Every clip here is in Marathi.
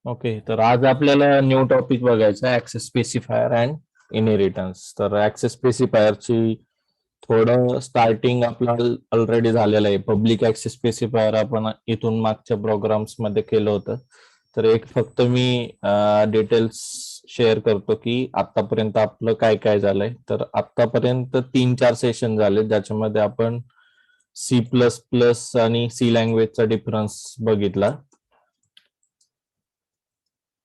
ओके, तर आज आपल्याला न्यू टॉपिक बघायचा आहे, ऍक्सेस स्पेसिफायर अँड इनहेरिटन्स. तर ऍक्सेस स्पेसिफायरची थोडं स्टार्टिंग आपलं ऑलरेडी झालेलं आहे. पब्लिक ऍक्सेस स्पेसिफायर आपण इथून मागच्या प्रोग्राम्स मध्ये केलं होतं. तर एक फक्त मी डिटेल्स शेअर करतो की आतापर्यंत आपलं काय काय झालंय. तर आतापर्यंत 3-4 सेशन झाले ज्याच्यामध्ये आपण C++ आणि सी लँग्वेजचा डिफरन्स बघितला.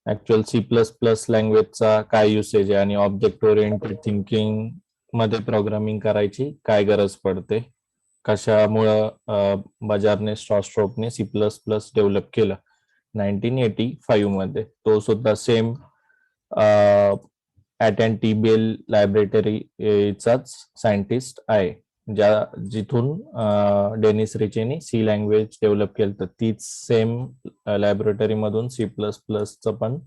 ऍक्च्युअल C++ लँग्वेजचा काय युसेज आहे आणि ऑब्जेक्ट ओरिएंटेड थिंकिंग मध्ये प्रोग्रामिंग करायची काय गरज पडते, कशामुळं बजाजने स्ट्रॉस्ट्रोकने C++ डेव्हलप केलं 1985 मध्ये. तो सुद्धा सेम ॲट TBL लॅबोरेटरीचाच सायंटिस्ट आहे, जिथून डेनिस रिचेनी सी लँग्वेज डेव्हलप केलं. तर तीच सेम लॅबोरेटरी मधून C++चं पण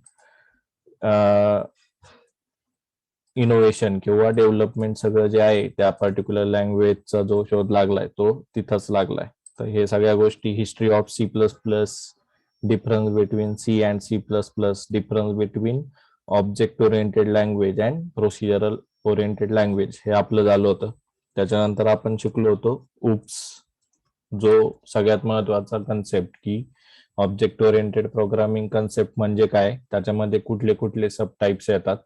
इनोव्हेशन किंवा डेव्हलपमेंट सगळं जे आहे त्या पर्टिक्युलर लँग्वेजचा जो शोध लागलाय तो तिथंच लागलाय. तर हे सगळ्या गोष्टी, history of C++, difference between C and C++, difference between object oriented language and procedural oriented language, हे आपलं झालं होतं. त्याच्यानंतर आपण शिकलो होतो UPS, जो सगळ्यात महत्वाचा कन्सेप्ट की ऑब्जेक्ट ओरिएंटेड प्रोग्रामिंग कन्सेप्ट म्हणजे काय, त्याच्यामध्ये कुठले कुठले सब टाइप्स येतात.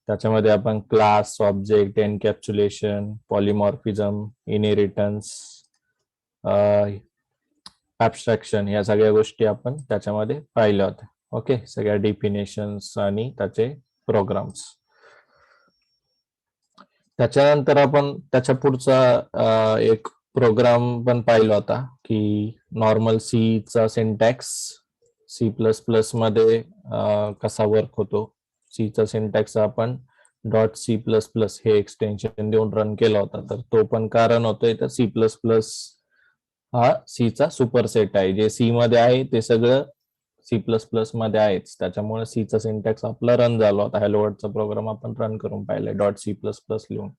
त्याच्यामध्ये आपण class, object, encapsulation, polymorphism, inheritance, abstraction या सगळ्या गोष्टी आपण त्याच्यामध्ये पाहिल्या होत्या. ओके, सगळ्या डेफिनेशन्स आणि त्याचे प्रोग्राम्स. त्याच्यानंतर आपण त्याच्या पुढचा एक प्रोग्राम पण पाहिला होता की नॉर्मल चा सिंटॅक्स C++ मध्ये कसा वर्क होतो. चा सिंटॅक्स आपण .C++ हे एक्सटेन्शन देऊन रन केला होता. तर तो पण कारण होतोय तर C++ हा चा सुपरसेट आहे. जे सी मध्ये आहे ते सगळं C++ मध्ये आहेच. त्याच्यामुळे चा सिंटॅक्स आपला रन झाला होता. हॅलो वर्ल्डचा प्रोग्राम आपण रन करून पाहिलाय .C++ लिहून.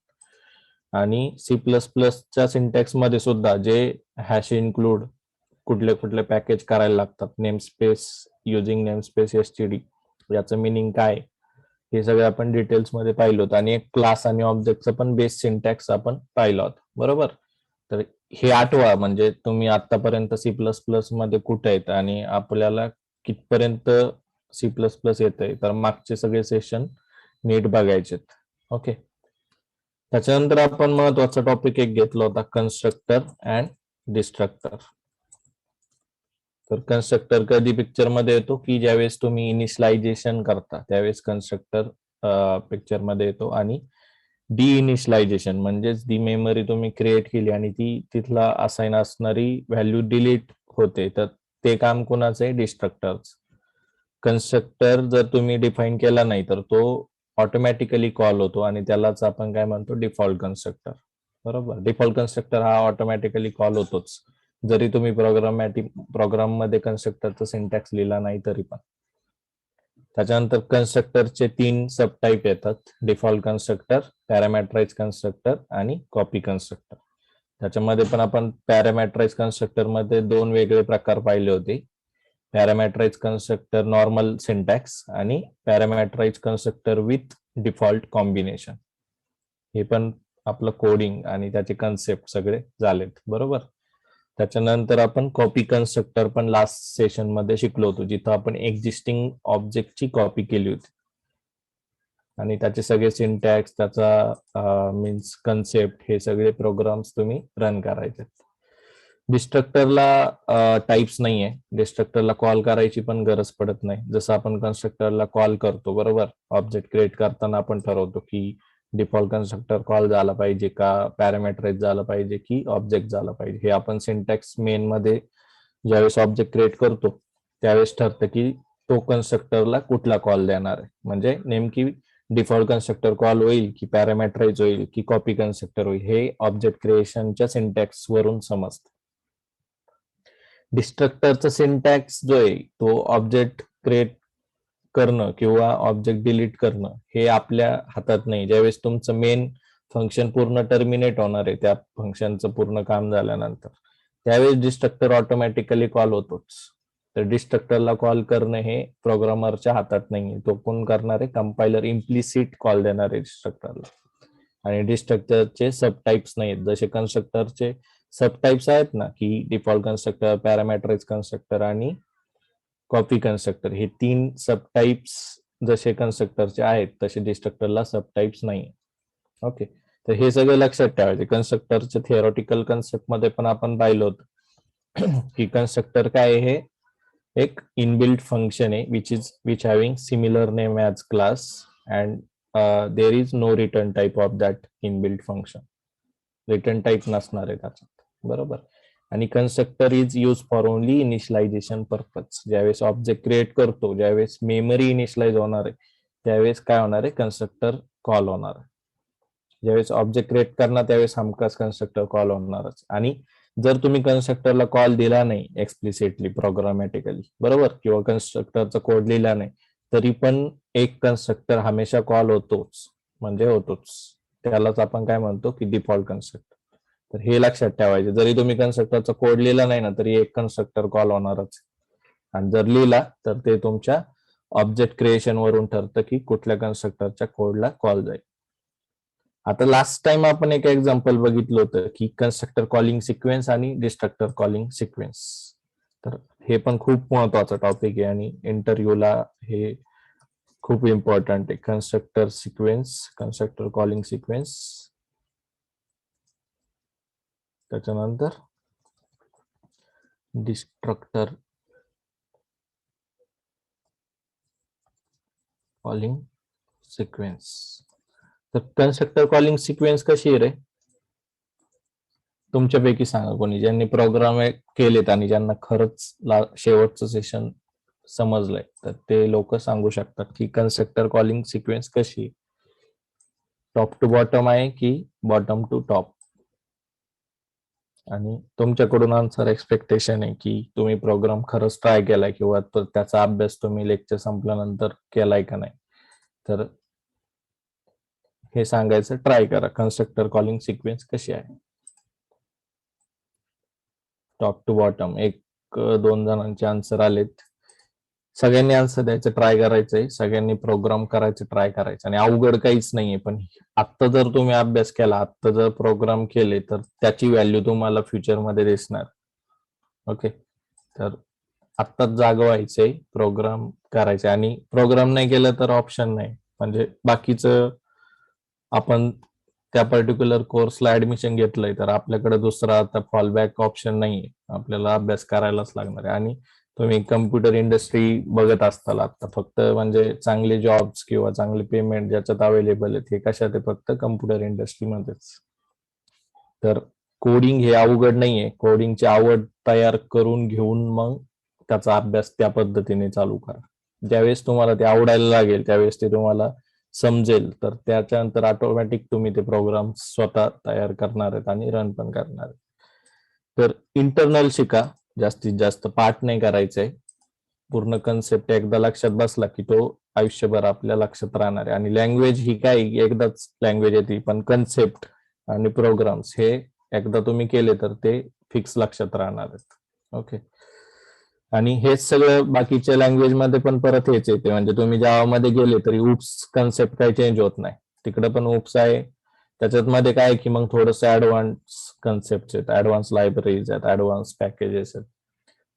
आणि C++च्या सिंटॅक्स मध्ये सुद्धा जे हॅश इन्क्लूड, कुठले कुठले पॅकेज करायला लागतात, नेमस्पेस युजिंग नेमस्पेस एसटीडी, याचं मिनिंग काय, हे सगळं आपण डिटेल्स मध्ये पाहिलं होतं. आणि एक क्लास आणि ऑब्जेक्टचं पण बेस सिंटॅक्स आपण पाहिलं होतं, बरोबर. तर हे आठवा, म्हणजे तुम्ही आतापर्यंत C++ मध्ये कुठे आहेत आणि आपल्याला कितपर्यंत C++ येतंय. तर मागचे सगळे सेशन नीट बघायचे. ओके, त्याच्यानंतर आपण महत्वाचा टॉपिक एक घेतला होता, कन्स्ट्रक्टर अँड डिस्ट्रक्टर. तर कन्स्ट्रक्टर कधी पिक्चर मध्ये येतो की ज्यावेळेस तुम्ही इनिशियलायझेशन करता त्यावेळेस कन्स्ट्रक्टर पिक्चर मध्ये येतो. आणि डिइनिशियलायझेशन म्हणजेच दी मेमरी तुम्ही क्रिएट केली आणि ती तिथला असाइन असणारी व्हॅल्यू डिलीट होते, तर ते काम कोणाचं आहे, डिस्ट्रक्टरच. कन्स्ट्रक्टर जर तुम्ही डिफाईन केला नाही तर तो ऑटोमॅटिकली कॉल होतो आणि त्यालाच आपण काय म्हणतो, डिफॉल्ट कन्स्ट्रक्टर, बरोबर. डिफॉल्ट कन्स्ट्रक्टर हा ऑटोमॅटिकली कॉल होतोच, जरी तुम्ही प्रोग्राम मध्ये कन्स्ट्रक्टरचा सिंटॅक्स लिहिला नाही तरी पण. त्याच्यानंतर कन्स्ट्रक्टरचे 3 सब टाईप येतात, डिफॉल्ट कन्स्ट्रक्टर, पॅरामीटराइज कन्स्ट्रक्टर आणि कॉपी कन्स्ट्रक्टर. त्याच्यामध्ये पण आपण पॅरामीटराइज कन्स्ट्रक्टर मध्ये 2 वेगळे प्रकार पाहिले होते, पॅरामीटराइज कन्स्ट्रक्टर नॉर्मल सिंटॅक्स आणि पॅरामीटराइज कन्स्ट्रक्टर विथ डिफॉल्ट कॉम्बिनेशन. हे पण आपलं कोडिंग आणि त्याचे कन्सेप्ट सगळे झालेत, बरोबर. त्याच्यानंतर आपण कॉपी कन्स्ट्रक्टर पण लास्ट सेशन मध्ये शिकलो होतो, जिथं आपण एक्झिस्टिंग ऑब्जेक्टची कॉपी केली होती आणि त्याचे सगळे सिंटॅक्स, त्याचा मीन्स कन्सेप्ट, हे सगळे प्रोग्राम्स तुम्ही रन करायचे. डिस्ट्रक्टरला टाइप्स नाहीये, डिस्ट्रक्टरला कॉल करायची पण गरज पडत नाही. जसं आपण कन्स्ट्रक्टरला कॉल करतो, बरोबर, ऑब्जेक्ट क्रिएट करताना आपण ठरवतो की डिफॉल्ट कन्स्ट्रक्टर कॉल झाला पाहिजे का, पॅरामीटराइज झालं पाहिजे की ऑब्जेक्ट झाला पाहिजे. हे आपण सिंटॅक्स मेन मध्ये ज्यावेळेस ऑब्जेक्ट क्रिएट करतो त्यावेळेस ठरतं की तो कन्स्ट्रक्टरला कुठला कॉल देणार आहे. म्हणजे नेमकी डिफॉल्ट कन्स्ट्रक्टर कॉल होईल की पॅरामीटराइज होईल की कॉपी कन्स्ट्रक्टर होईल, हे ऑब्जेक्ट क्रिएशनच्या सिंटॅक्स वरून समजतं. डिस्ट्रक्टरचा सिंटॅक्स जो आहे तो ऑब्जेक्ट क्रिएट करणं किंवा ऑब्जेक्ट डिलीट करणं हे आपल्या हातात नाही. ज्यावेळेस तुमचं मेन फंक्शन पूर्ण टर्मिनेट होणार आहे, त्या फंक्शनचं पूर्ण काम झाल्यानंतर, त्यावेळेस डिस्ट्रक्टर ऑटोमॅटिकली कॉल होतोच. तर डिस्ट्रक्टरला कॉल करणं हे प्रोग्रामरच्या हातात नाहीये. तो कोण करणार आहे? कंपायलर इम्प्लिसिट कॉल देणार आहे डिस्ट्रक्टरला. आणि डिस्ट्रक्टरचे सब टाइप्स नाहीत. जसे कन्स्ट्रक्टरचे सब टाइप्स आहेत ना, की डिफॉल्ट कन्स्ट्रक्टर, पॅरामीटराइज कन्स्ट्रक्टर आणि कॉपी कन्स्ट्रक्टर, हे 3 सब टाइप्स जसे कन्स्ट्रक्टरचे आहेत तसे डिस्ट्रक्टरला सब टाइप्स नाही. ओके, तर हे सगळं लक्षात ठेवायचे. कन्स्ट्रक्टरचे थिअरॉटिकल कन्सेप्ट मध्ये पण आपण पाहिलं होतं की कन्स्ट्रक्टर काय आहे? हे एक इनबिल्ट फंक्शन आहे which having similar name as class and there is no return type of that inbuilt function. Return type नसणार आहे त्याच्यात, बरोबर. आणि constructor is use for only initialisation purpose. ज्यावेळेस ऑब्जेक्ट क्रिएट करतो, ज्यावेळेस मेमरी इनिशियलाइज होणार आहे, त्यावेळेस काय होणार आहे? कन्स्ट्रक्टर कॉल होणार आहे. ज्यावेळेस ऑब्जेक्ट क्रिएट करणार त्यावेळेस हमखास कन्स्ट्रक्टर कॉल होणारच. आणि जर तुम्ही कन्स्ट्रक्टरला कॉल दिला नाही एक्सप्लिसिटली प्रोग्रामॅटिकली, बरोबर, किंवा कन्स्ट्रक्टरचा कोड लिहिला नाही, तरी पण एक कन्स्ट्रक्टर हमेशा कॉल होतोच, म्हणजे होतोच. त्यालाच आपण काय म्हणतो की डिफॉल्ट कन्स्ट्रक्टर. तर हे लक्षात ठेवायचे. जरी तुम्ही कन्स्ट्रक्टरचा कोड लिहिला नाही ना, तरी एक कन्स्ट्रक्टर कॉल होणारच. आणि जर लिहिला तर ते तुमच्या ऑब्जेक्ट क्रिएशन वरून ठरतं की कुठल्या कन्स्ट्रक्टरच्या कोडला कॉल जाईल. आता लास्ट टाइम आपण एक एक्झाम्पल बघितलं होतं की कन्स्ट्रक्टर कॉलिंग सिक्वेन्स आणि डिस्ट्रक्टर कॉलिंग सिक्वेन्स. तर हे पण खूप महत्वाचा टॉपिक आहे आणि इंटरव्ह्यूला हे खूप इम्पॉर्टंट आहे. Constructor sequence, constructor calling sequence, त्याच्यानंतर डिस्ट्रक्टर कॉलिंग सिक्वेन्स. तर कन्स्ट्रक्टर कॉलिंग सिक्वेन्स कशी आहे रे? तुमच्यापैकी सांगा कोणी ज्यांनी प्रोग्राम केलेत आणि ज्यांना खरंच शेवटचं सेशन समजलंय, तर ते लोक सांगू शकतात की कन्स्ट्रक्टर कॉलिंग सिक्वेन्स कशी, टॉप टू बॉटम आहे की बॉटम टू टॉप. आणि तुमच्याकडून आन्सर एक्सपेक्टेशन आहे की तुम्ही प्रोग्राम खरंच ट्राय केलाय किंवा त्याचा अभ्यास तुम्ही लेक्चर संपल्यानंतर केलाय का नाही. तर हे सांगायचं ट्राय करा, कन्स्ट्रक्टर कॉलिंग सिक्वेन्स कशी आहे. टॉप टू बॉटम 1-2 जणांचे आन्सर आलेत. सगळ्यांनी आन्सर द्यायचं ट्राय करायचंय, सगळ्यांनी प्रोग्राम करायचं ट्राय करायचं. आणि अवघड काहीच नाहीये, पण आत्ता जर तुम्ही अभ्यास केला, आत्ता जर प्रोग्राम केले, तर त्याची व्हॅल्यू तुम्हाला फ्युचरमध्ये दिसणार. ओके, तर आत्ताच जागवायचंय, प्रोग्राम करायचे. आणि प्रोग्राम नाही केलं तर ऑप्शन नाही, म्हणजे बाकीचं आपण त्या पर्टिक्युलर कोर्सला ऍडमिशन घेतलंय तर आपल्याकडे दुसरा आता फॉलबॅक ऑप्शन नाहीये, आपल्याला अभ्यास करायलाच लागणार आहे. आणि तुम्ही कम्प्युटर इंडस्ट्री बघत असताल आता, फक्त म्हणजे चांगले जॉब्स किंवा चांगले पेमेंट ज्याच्यात अवेलेबल आहेत हे कशात आहे? फक्त कम्प्युटर इंडस्ट्रीमध्येच. तर कोडिंग हे अवघड नाहीये, कोडिंगची आवड तयार करून घेऊन मग त्याचा अभ्यास त्या पद्धतीने चालू करा. ज्यावेळेस तुम्हाला ते आवडायला लागेल त्यावेळेस ते तुम्हाला समजेल, तर त्याच्यानंतर ऑटोमॅटिक तुम्ही ते प्रोग्राम स्वतः तयार करणार आहेत आणि रन पण करणार आहेत. तर इंटरनल शिका, जास्तीत जास्त पाठ नाही करायचंय. पूर्ण कन्सेप्ट एकदा लक्षात बसला की तो आयुष्यभर आपल्या लक्षात राहणार आहे. आणि लँग्वेज ही काय एकदाच लँग्वेज येते, पण कन्सेप्ट आणि प्रोग्राम्स हे एकदा तुम्ही केले तर ते फिक्स लक्षात राहणार आहेत. ओके, आणि हेच सगळं बाकीच्या लँग्वेज मध्ये पण परत हेच येते. म्हणजे तुम्ही जावामध्ये गेले तरी उप्स कन्सेप्ट काही चेंज होत नाही, तिकडे पण उप्स आहे. त्याच्यात मध्ये काय की मग थोडस ऍडव्हान्स कन्सेप्ट आहेत, ऍडव्हान्स लायब्ररीज आहेत, ऍडव्हान्स पॅकेजेस आहेत.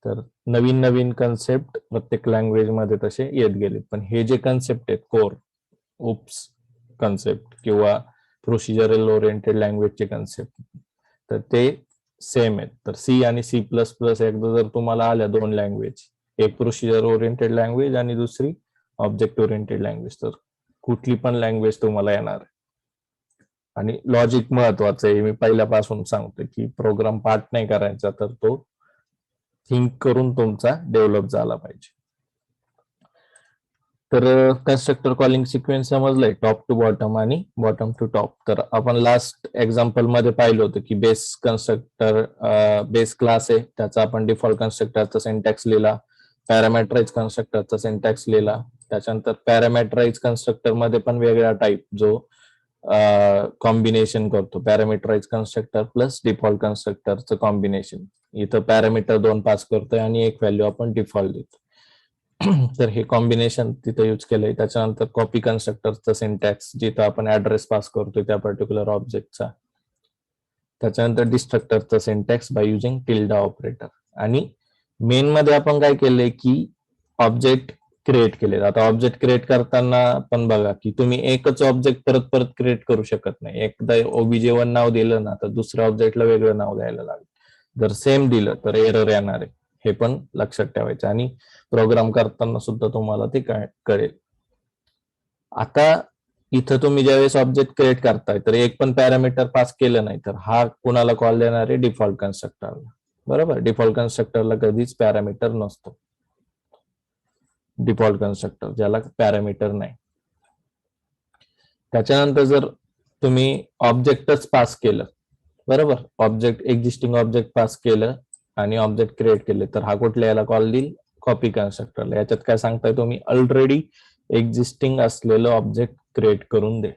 तर नवीन नवीन कन्सेप्ट प्रत्येक लँग्वेज मध्ये तसे येत गेले. पण हे जे कन्सेप्ट आहेत कोर उप्स कन्सेप्ट किंवा प्रोसिजरल ओरिएंटेड लँग्वेजचे कन्सेप्ट, तर ते सेम आहेत. तर सी आणि C++ एकदा जर तुम्हाला आल्या 2 लँग्वेज, एक प्रोसिजर ओरिएंटेड लँग्वेज आणि दुसरी ऑब्जेक्ट ओरिएंटेड लँग्वेज, तर कुठली पण लँग्वेज तुम्हाला येणार आहे. आणि लॉजिक महत्वाचं आहे, मी पहिल्यापासून सांगतो की प्रोग्राम पार्ट नाही करायचा, तर तो थिंक करून तुमचा डेव्हलप झाला पाहिजे. तर कन्स्ट्रक्टर कॉलिंग सिक्वेन्स समजलंय, टॉप टू बॉटम आणि बॉटम टू टॉप. तर आपण लास्ट एक्झाम्पल मध्ये पाहिलं होतं की बेस कन्स्ट्रक्टर, बेस क्लास आहे, त्याचा आपण डिफॉल्ट कन्स्ट्रक्टरचा सिंटॅक्स लिहिला, पॅरामीटराइज कन्स्ट्रक्टरचा सिंटॅक्स लिहिला. त्याच्यानंतर पॅरामीटराइज कन्स्ट्रक्टर मध्ये पण वेगळा टाईप जो कॉम्बिनेशन करतो, पॅरामीटराइज कन्स्ट्रक्टर प्लस डिफॉल्ट कन्स्ट्रक्टरचं कॉम्बिनेशन. इथं पॅरामीटर 2 पास करतोय आणि एक व्हॅल्यू आपण डिफॉल्ट देतो. तर हे कॉम्बिनेशन तिथं यूज केलंय. त्याच्यानंतर कॉपी कन्स्ट्रक्टरचं सिंटॅक्स, जिथं आपण ऍड्रेस पास करतोय त्या पर्टिक्युलर ऑब्जेक्टचा. त्याच्यानंतर डिस्ट्रक्टरचं syntax by using tilde operator. आणि मेन मध्ये आपण काय केलंय की ऑब्जेक्ट क्रिएट केले. आता ऑब्जेक्ट क्रिएट करताना पण बघा की तुम्ही एकच ऑब्जेक्ट परत परत क्रिएट करू शकत नाही. एकदा OBJ1 नाव दिलं ना तर दुसऱ्या ऑब्जेक्टला वेगळं नाव द्यायला लागेल. जर सेम दिलं तर एरर येणार आहे, हे पण लक्षात ठेवायचं. आणि प्रोग्राम करताना सुद्धा तुम्हाला ते कळेल. आता इथं तुम्ही ज्यावेळेस ऑब्जेक्ट क्रिएट करताय तर एक पण पॅरामीटर पास केलं नाही तर हा कुणाला कॉल देणार आहे? डिफॉल्ट कन्स्ट्रक्टरला. बरोबर, डिफॉल्ट कन्स्ट्रक्टरला कधीच पॅरामीटर नसतो. डिफॉल्ट कन्स्ट्रक्टर ज्याला पॅरामीटर नाही. त्याच्यानंतर जर तुम्ही ऑब्जेक्टच पास केलं, बरोबर, ऑब्जेक्ट एक्झिस्टिंग ऑब्जेक्ट पास केलं आणि ऑब्जेक्ट क्रिएट केले तर हा कुठल्या याला कॉल देईल? कॉपी कन्स्ट्रक्टरला. याच्यात काय सांगताय तुम्ही? ऑलरेडी एक्झिस्टिंग असलेलं ऑब्जेक्ट क्रिएट करून दे,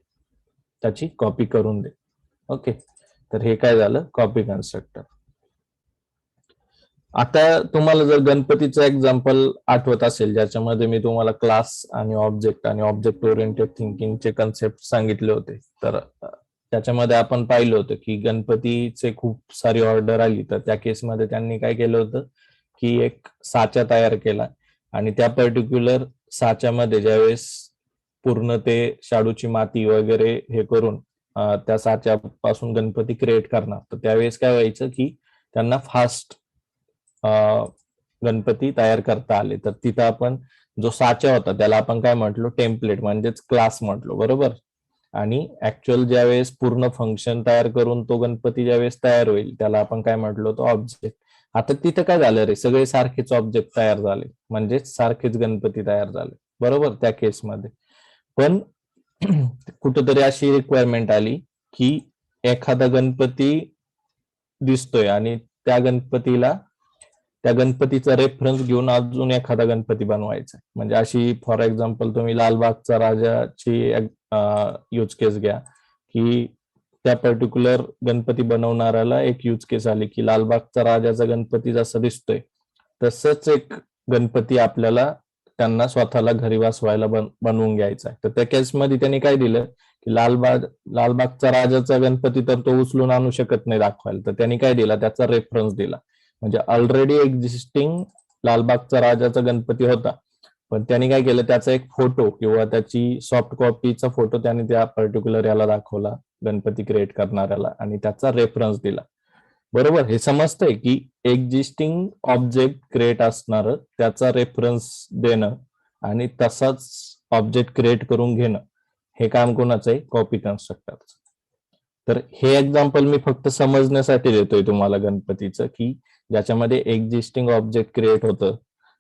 त्याची कॉपी करून दे. ओके, तर हे काय झालं? Copy constructor. आता तुम्हाला जर गणपतीचं एक्झाम्पल आठवत असेल, ज्याच्यामध्ये मी तुम्हाला क्लास आणि ऑब्जेक्ट ओरिएंटेड थिंकिंगचे कन्सेप्ट सांगितले होते, तर त्याच्यामध्ये आपण पाहिलं होतं की गणपतीचे खूप सारी ऑर्डर आली, तर त्या केसमध्ये त्यांनी काय केलं होतं की एक साचा तयार केला आणि त्या पर्टिक्युलर साच्यामध्ये ज्यावेळेस पूर्ण ते शाडूची माती वगैरे हे करून त्या साच्यापासून गणपती क्रिएट करणार, तर त्यावेळेस काय व्हायचं की त्यांना फास्ट गणपती तयार करता आले. तर तिथं आपण जो साचा होता त्याला आपण काय म्हटलो? टेम्पलेट म्हणजेच क्लास म्हटलो, बरोबर. आणि ऍक्च्युअल ज्यावेळेस पूर्ण फंक्शन तयार करून तो गणपती ज्यावेळेस तयार होईल त्याला आपण काय म्हटलो? तो ऑब्जेक्ट. आता तिथं काय झालं रे? सगळे सारखेच ऑब्जेक्ट तयार झाले, म्हणजेच सारखेच गणपती तयार झाले, बरोबर, त्या केसमध्ये. पण कुठंतरी अशी रिक्वायरमेंट आली की एखादा गणपती दिसतोय आणि त्या गणपतीचा रेफरन्स घेऊन अजून एखादा गणपती बनवायचा. म्हणजे अशी फॉर एक्झाम्पल तुम्ही लालबागचा राजाची यूज केस घ्या की त्या पर्टिक्युलर गणपती बनवणाऱ्याला एक यूज केस आली की लालबागचा राजाचा गणपती जसा दिसतोय तसंच एक गणपती आपल्याला त्यांना स्वतःला घरी बसवायला बनवून घ्यायचा आहे. तर त्या केसमध्ये त्यांनी काय दिलं की लालबागचा राजाचा गणपती तर तो उचलून आणू शकत नाही दाखवायला, तर त्यांनी काय दिला? त्याचा रेफरन्स दिला. म्हणजे ऑलरेडी एक्झिस्टिंग लालबागचा राजाचा गणपती होता, पण त्यांनी काय केलं? त्याचा एक फोटो किंवा त्याची सॉफ्ट कॉपीचा फोटो त्यांनी त्या पर्टिक्युलर याला दाखवला, गणपती क्रिएट करणाऱ्याला, आणि त्याचा रेफरन्स दिला. बरोबर, हे समजतंय की एक्झिस्टिंग ऑब्जेक्ट क्रिएट असणार, त्याचा रेफरन्स देणं आणि तसाच ऑब्जेक्ट क्रिएट करून घेणं, हे काम कोणाचं आहे? कॉपी कन्स्ट्रक्टरचं. तर हे एक्झाम्पल मी फक्त समजण्यासाठी देतोय तुम्हाला गणपतीचं, की ज्याच्यामध्ये एक्झिस्टिंग ऑब्जेक्ट क्रिएट होतं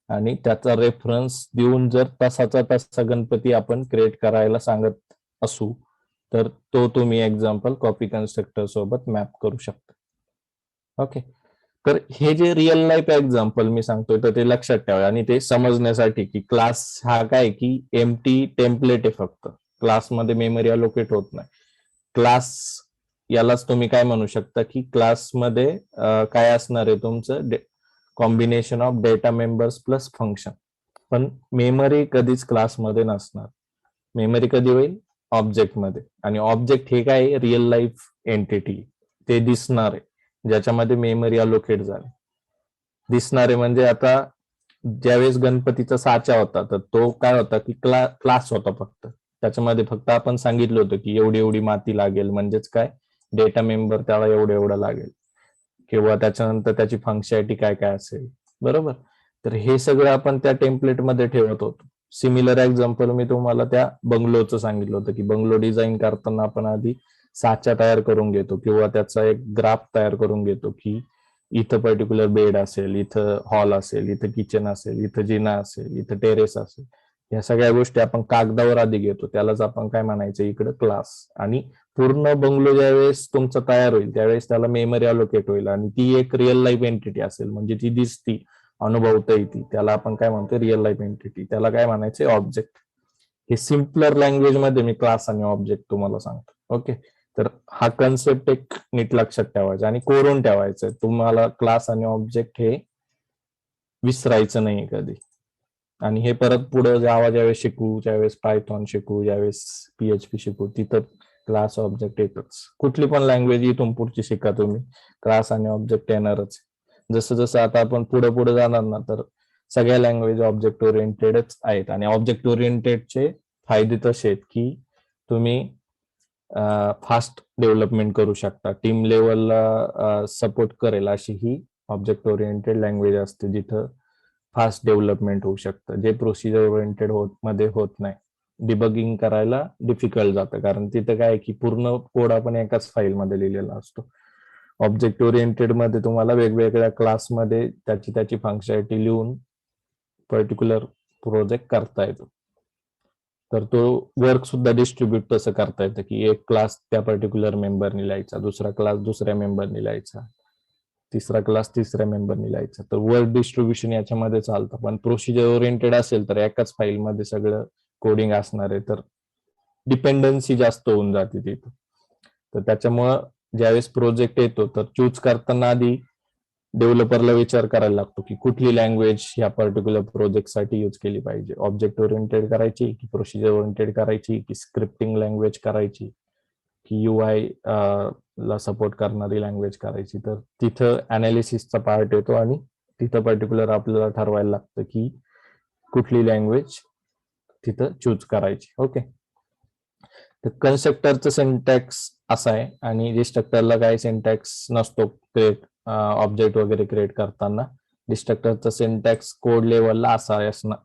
आणि त्याचा रेफरन्स देऊन जर तसाचा तसा गणपती आपण क्रिएट करायला सांगत असू तर तो तुम्ही एक्झाम्पल कॉपी कन्स्ट्रक्टर सोबत मॅप करू शकता. ओके, तर हे जे रिअल लाईफ एक्झाम्पल मी सांगतोय तर ते लक्षात ठेवा आणि ते समजण्यासाठी की क्लास हा काय की एम्प्टी टेम्पलेट आहे, फक्त क्लासमध्ये मेमरी अलोकेट होत नाही. क्लास यालाच तुम्ही काय म्हणू शकता की क्लासमध्ये काय असणार आहे? तुमचं combination of data members plus function. पण मेमरी कधीच क्लासमध्ये नसणार. मेमरी कधी होईल? ऑब्जेक्टमध्ये. आणि ऑब्जेक्ट हे काय? रिअल लाईफ एंटिटी, ते दिसणार आहे ज्याच्यामध्ये मेमरी अलोकेट झाली. दिसणारे म्हणजे आता ज्यावेळेस गणपतीचा साचा होता तर तो काय होता की क्लास होता, फक्त त्याच्यामध्ये फक्त आपण सांगितलं होतं की एवढी एवढी माती लागेल, म्हणजेच काय? डेटा मेंबर त्याला एवढं एवढं लागेल, किंवा त्याच्यानंतर त्याची फंक्शनॅलिटी काय काय असेल, बरोबर. तर हे सगळं आपण त्या टेम्पलेटमध्ये ठेवत होतो. सिमिलर एक्झाम्पल मी तुम्हाला त्या बंगलोचं सांगितलं होतं की बंगलो डिझाईन करताना आपण आधी साचा तयार करून घेतो किंवा त्याचा एक ग्राफ तयार करून घेतो की इथं पर्टिक्युलर बेड असेल, इथं हॉल असेल, इथं किचन असेल, इथं जिना असेल, इथं टेरेस असेल. या सगळ्या गोष्टी आपण कागदावर आधी घेतो, त्यालाच आपण काय म्हणायचं इकडे? क्लास. आणि पूर्ण बंगलो ज्यावेळेस तुमचा तयार होईल त्यावेळेस त्याला मेमरी अलोकेट होईल आणि ती एक रिअल लाईफ एंटिटी असेल, म्हणजे ती दिसती, अनुभवता येते, त्याला आपण काय म्हणतो? Real life entity. त्याला काय म्हणायचे? ऑब्जेक्ट. हे सिम्पलर लँग्वेज मध्ये मी क्लास आणि ऑब्जेक्ट तुम्हाला सांगतो. ओके, तर हा कन्सेप्ट एक नीट लक्षात ठेवायचा आणि कोरून ठेवायचं. तुम्हाला क्लास आणि ऑब्जेक्ट हे विसरायचं नाही कधी. आणि हे परत पुढे जावा ज्यावेळेस शिकू, ज्यावेळेस पायथॉन शिकू, ज्यावेळेस PHP शिकू, तिथं क्लास ऑब्जेक्ट येतच. कुठली पण लँग्वेज इथून पुढची शिका तुम्ही, क्लास आणि ऑब्जेक्ट येणारच. जसं जसं आता आपण पुढे पुढे जाणार ना, तर सगळ्या लँग्वेज ऑब्जेक्ट ओरिएंटेडच आहेत. आणि ऑब्जेक्ट ओरिएंटेडचे फायदे तसे आहेत की तुम्ही फास्ट डेव्हलपमेंट करू शकता. टीम लेवलला सपोर्ट करेल अशी ही ऑब्जेक्ट ओरिएंटेड लँग्वेज असते, जिथं फास्ट डेव्हलपमेंट होऊ शकतं, जे प्रोसिजर ओरिएंटेड मध्ये होत नाही. डिबगिंग करायला डिफिकल्ट जातं, कारण तिथं काय की पूर्ण कोड आपण एकाच फाईलमध्ये लिहिलेला असतो. ऑब्जेक्ट ओरिएंटेड मध्ये तुम्हाला वेगवेगळ्या क्लासमध्ये त्याची फंक्शनॅलिटी लिहून पर्टिक्युलर प्रोजेक्ट करता येतो. तर तो वर्क सुद्धा डिस्ट्रीब्यूट तसं करता येतं की एक क्लास त्या पर्टिक्युलर मेंबरनी लिहायचा, दुसरा क्लास दुसऱ्या मेंबरनी लिहायचा, तिसरा क्लास तिसऱ्या मेंबरनी लिहायचा. तर वर्क डिस्ट्रीब्युशन याच्यामध्ये चालतं. पण प्रोसिजर ओरिएंटेड असेल तर एकाच फाईलमध्ये सगळं कोडिंग असणार आहे, तर डिपेंडन्सी जास्त होऊन जाते तिथं. तर त्याच्यामुळं ज्यावेळेस प्रोजेक्ट येतो तर चूज करताना आधी डेव्हलपरला विचार करायला लागतो की कुठली लँग्वेज या पर्टिक्युलर प्रोजेक्टसाठी यूज केली पाहिजे. ऑब्जेक्ट ओरिएंटेड करायची की प्रोसिजर ओरिएंटेड करायची की स्क्रिप्टिंग लँग्वेज करायची की UI ला सपोर्ट करणारी लँग्वेज करायची. तर तिथं अनालिसिसचा पार्ट येतो आणि तिथं पर्टिक्युलर आपल्याला ठरवायला लागतं की कुठली लँग्वेज तिथं चूज करायची. ओके, तर कन्स्ट्रक्टरचं सिंटॅक्स असा आहे आणि डिस्ट्रक्टरला काही सिंटॅक्स नसतो क्रिएट ऑब्जेक्ट वगैरे क्रिएट करताना. डिस्ट्रक्टरचा सिंटॅक्स कोड लेवलला असा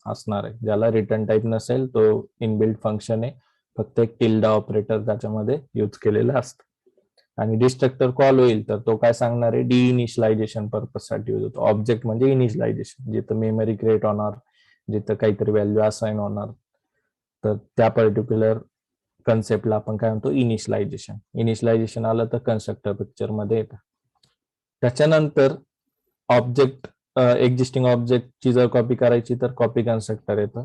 असणार आहे, ज्याला रिटर्न टाईप नसेल, तो इनबिल्ट फंक्शन आहे, फक्त एक टिल्डा ऑपरेटर त्याच्यामध्ये यूज केलेलं असतं. आणि डिस्ट्रक्टर कॉल होईल तर तो काय सांगणार आहे, डिइनिशियलायझेशन पर्पजसाठी यूज होतो. ऑब्जेक्ट म्हणजे इनिशियलायझेशन, जिथं मेमरी क्रिएट होणार, जिथं काहीतरी व्हॅल्यू असाइन होणार, तर त्या पर्टिक्युलर कन्सेप्टला आपण काय म्हणतो, इनिशियलायझेशन. इनिशियलायझेशन आलं तर कन्स्ट्रक्टर पिक्चर मध्ये येतं. त्याच्यानंतर ऑब्जेक्ट एक्झिस्टिंग ऑब्जेक्टची जर कॉपी करायची तर कॉपी कन्स्ट्रक्टर येतं.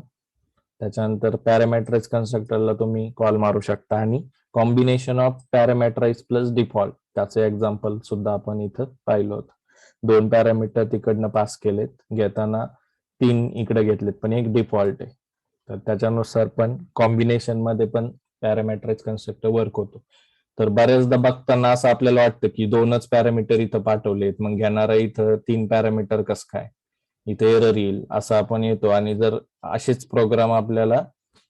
त्याच्यानंतर पॅरामेट्राइज कन्स्ट्रक्टरला तुम्ही कॉल मारू शकता आणि कॉम्बिनेशन ऑफ पॅरामेट्राइज प्लस डिफॉल्ट, त्याचं एक्झाम्पल सुद्धा आपण इथं पाहिलं होतं. 2 पॅरामीटर तिकडनं पास केलेत, घेताना 3 इकडे घेतलेत, पण एक डिफॉल्ट आहे. तर त्याच्यानुसार पण कॉम्बिनेशन मध्ये पण पॅरामेट्राइज कन्स्ट्रक्टर वर्क होतो. तर बऱ्याचदा बघताना असं आपल्याला वाटतं की 2च पॅरामीटर इथं पाठवलेत, मग घेणारा इथं 3 पॅरामीटर कसं काय, इथे एरर येईल असं आपण येतो. आणि जर असेच प्रोग्राम आपल्याला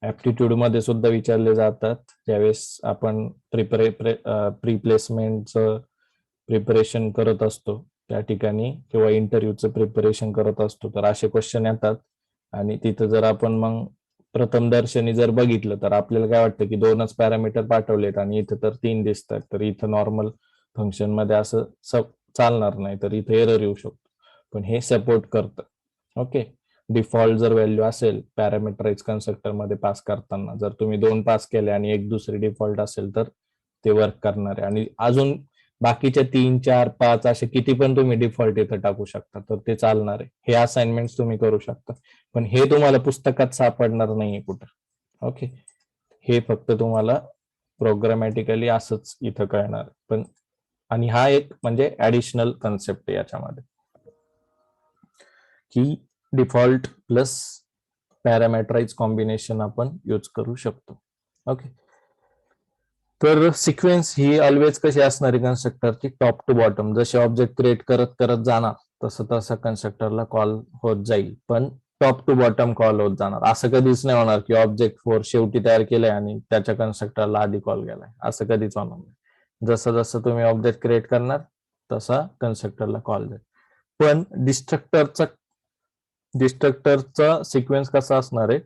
ऍप्टिट्यूड मध्ये सुद्धा विचारले जातात, ज्यावेळेस आपण प्री प्लेसमेंटचं प्रिपरेशन करत असतो त्या ठिकाणी, किंवा इंटरव्ह्यूचं प्रिपरेशन करत असतो, तर असे क्वेश्चन येतात. आणि तिथं जर आपण मग प्रथम दर्शनी जर बघितलं तर आपल्याला काय वाटतं की 2च पॅरामीटर पाठवलेत आणि इथं तर 3 दिसतात, तर इथं नॉर्मल फंक्शन मध्ये असं चालणार नाही, तर इथं एरर येऊ शकतो. पण हे सपोर्ट करतं. ओके, डिफॉल्ट जर व्हॅल्यू असेल पॅरामीटराइज कन्स्ट्रक्टर मध्ये पास करताना, जर तुम्ही 2 पास केले आणि एक दुसरी डिफॉल्ट असेल तर ते वर्क करणार आहे. आणि अजून बाकीच्या 3, 4, 5 असे किती पण तुम्ही डिफॉल्ट इथं टाकू शकता, तर ते चालणार आहे. हे असाइनमेंट तुम्ही करू शकता, पण हे तुम्हाला पुस्तकात सापडणार नाहीये कुठं. ओके, हे फक्त तुम्हाला प्रोग्रामॅटिकली असंच इथं कळणार. पण आणि हा एक म्हणजे ऍडिशनल कन्सेप्ट आहे याच्यामध्ये, की डिफॉल्ट प्लस पॅरामेट्राइज कॉम्बिनेशन आपण यूज करू शकतो. ओके, तर सिक्वेन्स ही ऑलवेज कशी असणार आहे कन्स्ट्रक्टरची, टॉप टू बॉटम. जसे ऑब्जेक्ट क्रिएट करत करत जाणार तसं तसं कन्स्ट्रक्टरला कॉल होत जाईल, पण टॉप टू बॉटम कॉल होत जाणार. असं कधीच नाही होणार की ऑब्जेक्ट 4 शेवटी तयार केलंय आणि त्याच्या कन्स्ट्रक्टरला आधी कॉल गेलाय, असं कधीच होणार नाही. जसं जसं तुम्ही ऑब्जेक्ट क्रिएट करणार तसा कन्स्ट्रक्टरला कॉल जाईल. पण डिस्ट्रक्टरचा सिक्वेन्स कसा असणार आहे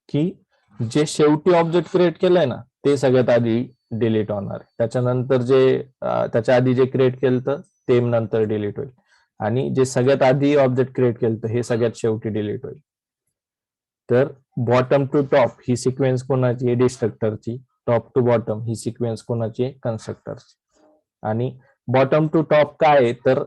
की जे शेवटी ऑब्जेक्ट क्रिएट केलंय ना ते सगळ्यात आधी डिलीट होणार आहे. त्याच्यानंतर जे त्याच्या आधी जे क्रिएट केलं ते नंतर डिलीट होईल, आणि जे सगळ्यात आधी ऑब्जेक्ट क्रिएट केलं हे सगळ्यात शेवटी डिलीट होईल. तर बॉटम टू टॉप ही सिक्वेन्स कोणाची आहे, डिस्ट्रक्टरची. टॉप टू बॉटम ही सिक्वेन्स कोणाची आहे, कन्स्ट्रक्टरची. आणि बॉटम टू टॉप काय आहे, तर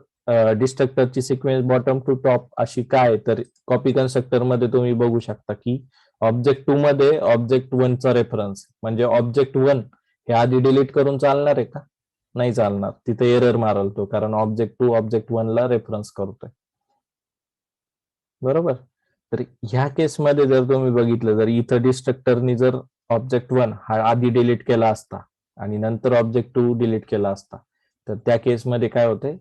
डिस्ट्रक्टरची सिक्वेन्स बॉटम टू टॉप अशी काय, तर कॉपी कन्स्ट्रक्टर मध्ये तुम्ही बघू शकता की ऑब्जेक्ट 2 मध्ये ऑब्जेक्ट 1 चा रेफरन्स, म्हणजे ऑब्जेक्ट 1 हे आधी डिलीट करून चालणार आहे का? नाही चालणार, तिथे एरर मारल तो, कारण ऑब्जेक्ट 2 ऑब्जेक्ट 1 ला रेफरन्स करतोय. बरोबर. तर ह्या केसमध्ये जर तुम्ही बघितलं, जर इथं डिस्ट्रक्टरनी जर ऑब्जेक्ट 1 हा आधी डिलीट केला असता आणि नंतर ऑब्जेक्ट 2 डिलीट केला असता, तर त्या केसमध्ये काय होतंय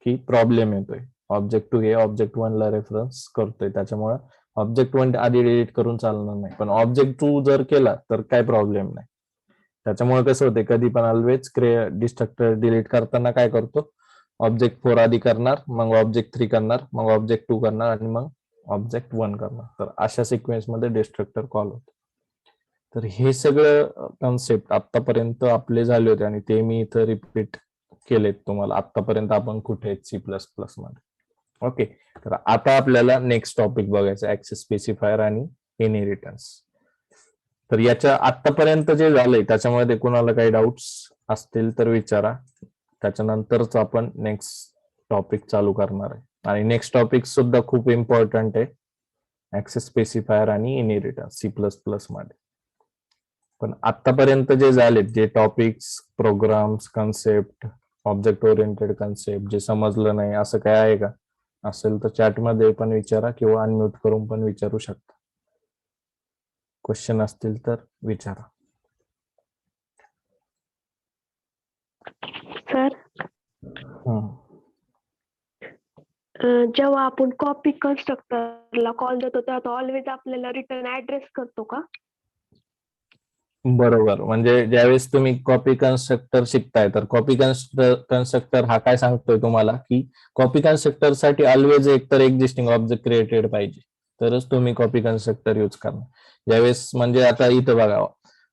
की प्रॉब्लेम येतोय. ऑब्जेक्ट 2 हे ऑब्जेक्ट 1 ला रेफरन्स करतोय, त्याच्यामुळे ऑब्जेक्ट 1 आधी डिलीट करून चालणार नाही. पण ऑब्जेक्ट 2 जर केला तर काय प्रॉब्लेम नाही. त्याच्यामुळे कसं होते, कधी पण ऑलवेज डिस्ट्रक्टर डिलीट करताना काय करतो, ऑब्जेक्ट 4 आधी करणार, मग ऑब्जेक्ट 3 करणार, मग ऑब्जेक्ट 2 करणार आणि मग ऑब्जेक्ट 1 करणार. तर अशा सिक्वेन्स मध्ये डिस्ट्रक्टर कॉल होतो. तर हे सगळं कॉन्सेप्ट आतापर्यंत आपले झाले होते आणि ते मी इथं रिपीट केलेत तुम्हाला. आतापर्यंत आपण कुठे C++ मध्ये. ओके. तर आता आपल्याला नेक्स्ट टॉपिक बघायचं, ऍक्सेस स्पेसिफायर आणि इनहेरिटन्स. तर याच्या आतापर्यंत जे झालंय त्याच्यामध्ये कुणाला काही डाऊट्स असतील तर विचारा, त्याच्यानंतरच आपण नेक्स्ट टॉपिक चालू करणार आहे. आणि नेक्स्ट टॉपिक सुद्धा खूप इम्पॉर्टंट आहे, ऍक्सेस स्पेसिफायर आणि इनहेरिटन्स C++ मध्ये. पण आतापर्यंत जे झालेत, जे topics, programs, concept, object oriented concept जे समजलं नाही असं काय आहे का? असेल तर चॅटमध्ये पण विचारा किंवा अनम्यूट करून पण विचारू शकता. क्वेश्चन असतील तर विचारा. सर, जेव्हा आपण कॉपी कन्स्ट्रक्टरला कॉल देतो तेव्हा ऑलवेज आपल्याला रिटर्न ऍड्रेस करतो का? बरोबर. म्हणजे ज्यावेळेस तुम्ही कॉपी कन्स्ट्रक्टर शिकताय, तर कॉपी कन्स्ट्रक्टर हा काय सांगतोय तुम्हाला की कॉपी कन्स्ट्रक्टर साठी ऑलवेज एकतर एक्झिस्टिंग ऑब्जेक्ट क्रिएटेड पाहिजे, तरच तुम्ही कॉपी कन्स्ट्रक्टर यूज करणार. ज्यावेळेस म्हणजे आता इथं बघा,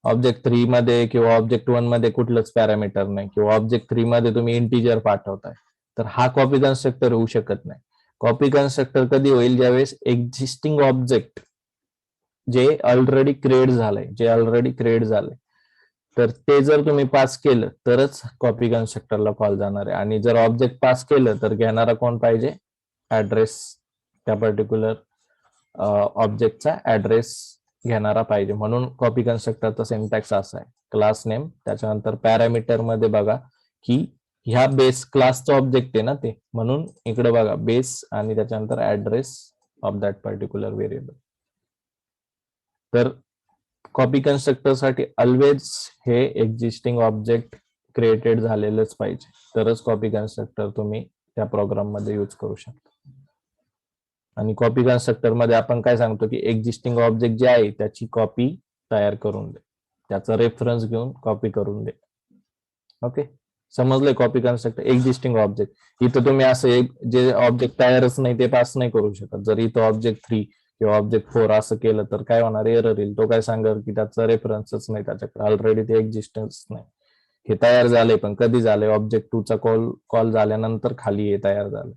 ऑब्जेक्ट 3 मध्ये किंवा ऑब्जेक्ट 1 मध्ये कुठलंच पॅरामीटर नाही, किंवा ऑब्जेक्ट 3 मध्ये तुम्ही इंटिजर पाठवताय, तर हा कॉपी कन्स्ट्रक्टर होऊ शकत नाही. कॉपी कन्स्ट्रक्टर कधी होईल, ज्यावेळेस एक्झिस्टिंग ऑब्जेक्ट जे ऑलरेडी क्रिएट झालंय तर ते जर तुम्ही पास केलं तरच कॉपी कन्स्ट्रक्टरला कॉल जाणार आहे. आणि जर ऑब्जेक्ट पास केलं तर घेणारा कोण पाहिजे? ऍड्रेस. त्या पर्टिक्युलर ऑब्जेक्टचा ऍड्रेस घेणारा पाहिजे. म्हणून कॉपी कन्स्ट्रक्टरचा सिंटॅक्स असा आहे, क्लास नेम, त्याच्यानंतर पॅरामीटर मध्ये बघा की ह्या बेस क्लासचा ऑब्जेक्ट आहे ना ते, म्हणून इकडे बघा बेस आणि त्याच्यानंतर address of that particular variable. तर कॉपी कन्स्ट्रक्टर साठी ऑलवेज हे एक्झिस्टिंग ऑब्जेक्ट क्रिएटेड झालेलंच पाहिजे, तरच कॉपी कन्स्ट्रक्टर तुम्ही त्या प्रोग्राम मध्ये यूज करू शकता. आणि कॉपी कन्स्ट्रक्टर मध्ये आपण काय सांगतो की एक्झिस्टिंग ऑब्जेक्ट जे आहे त्याची कॉपी तयार करून दे, त्याचा रेफरन्स घेऊन कॉपी करून दे. ओके, समजलंय? Copy constructor existing object. इथं तुम्ही असं एक जे ऑब्जेक्ट तयारच नाही ते पास नाही करू शकत. जर इथं ऑब्जेक्ट 3 किंवा ऑब्जेक्ट 4 असं केलं तर काय होणार? एरर येईल. तो काय सांगेल की त्याचा रेफरन्सच नाही त्याच्याकडे, ऑलरेडी ते एक्झिस्टन्स नाही. हे तयार झाले पण कधी झाले? ऑब्जेक्ट 2 चा कॉल झाल्यानंतर खाली हे तयार झाले.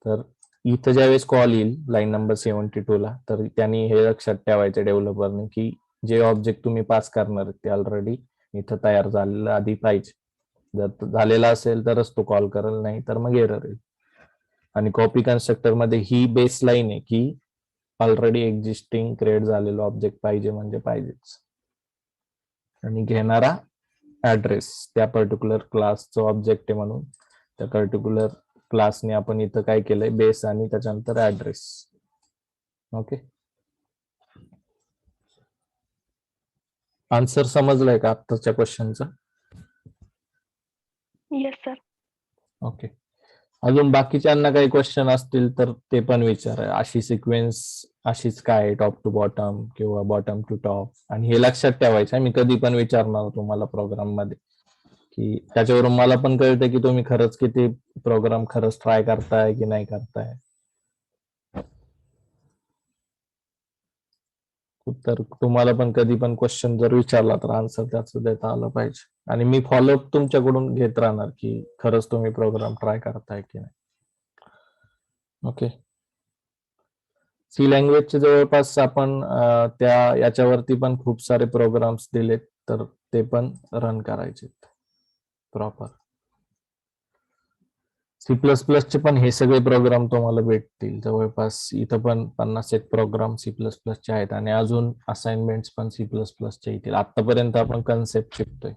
तर इथं ज्यावेळेस कॉल येईल लाईन नंबर 72 ला, तर त्यांनी हे लक्षात ठेवायचं डेव्हलपरने की जे ऑब्जेक्ट तुम्ही पास करणार ते ऑलरेडी इथं तयार झालेलं आधी पाहिजे. जर झालेला असेल तरच तो कॉल करेल, नाही तर मग एरर येईल. आणि कॉपी कन्स्ट्रक्टर मध्ये ही बेस लाईन आहे की ऑलरेडी एक्झिस्टिंग क्रिएट झालेलं ऑब्जेक्ट पाहिजे म्हणजे पाहिजेच. आणि घेणारा ऍड्रेस त्या पर्टिक्युलर क्लासचं ऑब्जेक्ट आहे, म्हणून त्या पर्टिक्युलर क्लासने आपण इथं काय केलंय, बेस आणि त्याच्यानंतर ऍड्रेस. ओके, आन्सर समजलाय का आत्ताच्या क्वेश्चनचा? Yes sir. ओके, अजून बाकीच्यांना काही क्वेश्चन असतील तर ते पण विचारा. अशी सिक्वेन्स अशीच काय, टॉप टू बॉटम किंवा बॉटम टू टॉप? आणि हे लक्षात ठेवायचं, मी कधी पण विचारणार तुम्हाला प्रोग्राम मध्ये, की त्याच्यावरून मला पण कळतं की तुम्ही खरंच किती प्रोग्राम खरंच ट्राय करताय की नाही करताय. तर तुम्हाला पण कधी पण क्वेश्चन जर विचारला तर आन्सर त्याचं देता आलं पाहिजे. आणि मी फॉलोअप तुमच्याकडून घेत राहणार की खरंच तुम्ही प्रोग्राम ट्राय करताय की नाही. ओके, सी लँग्वेजचे जवळपास आपण त्या याच्यावरती पण खूप सारे प्रोग्राम्स दिलेत, तर ते पण रन करायचे प्रॉपर. सी प्लस प्लसचे पण हे सगळे प्रोग्राम तुम्हाला भेटतील जवळपास. इथं पण 50 एक प्रोग्राम सी प्लस प्लसचे आहेत आणि अजून असाइनमेंट्स पण सी प्लस प्लसचे येतील. आतापर्यंत आपण कन्सेप्ट शिकतोय.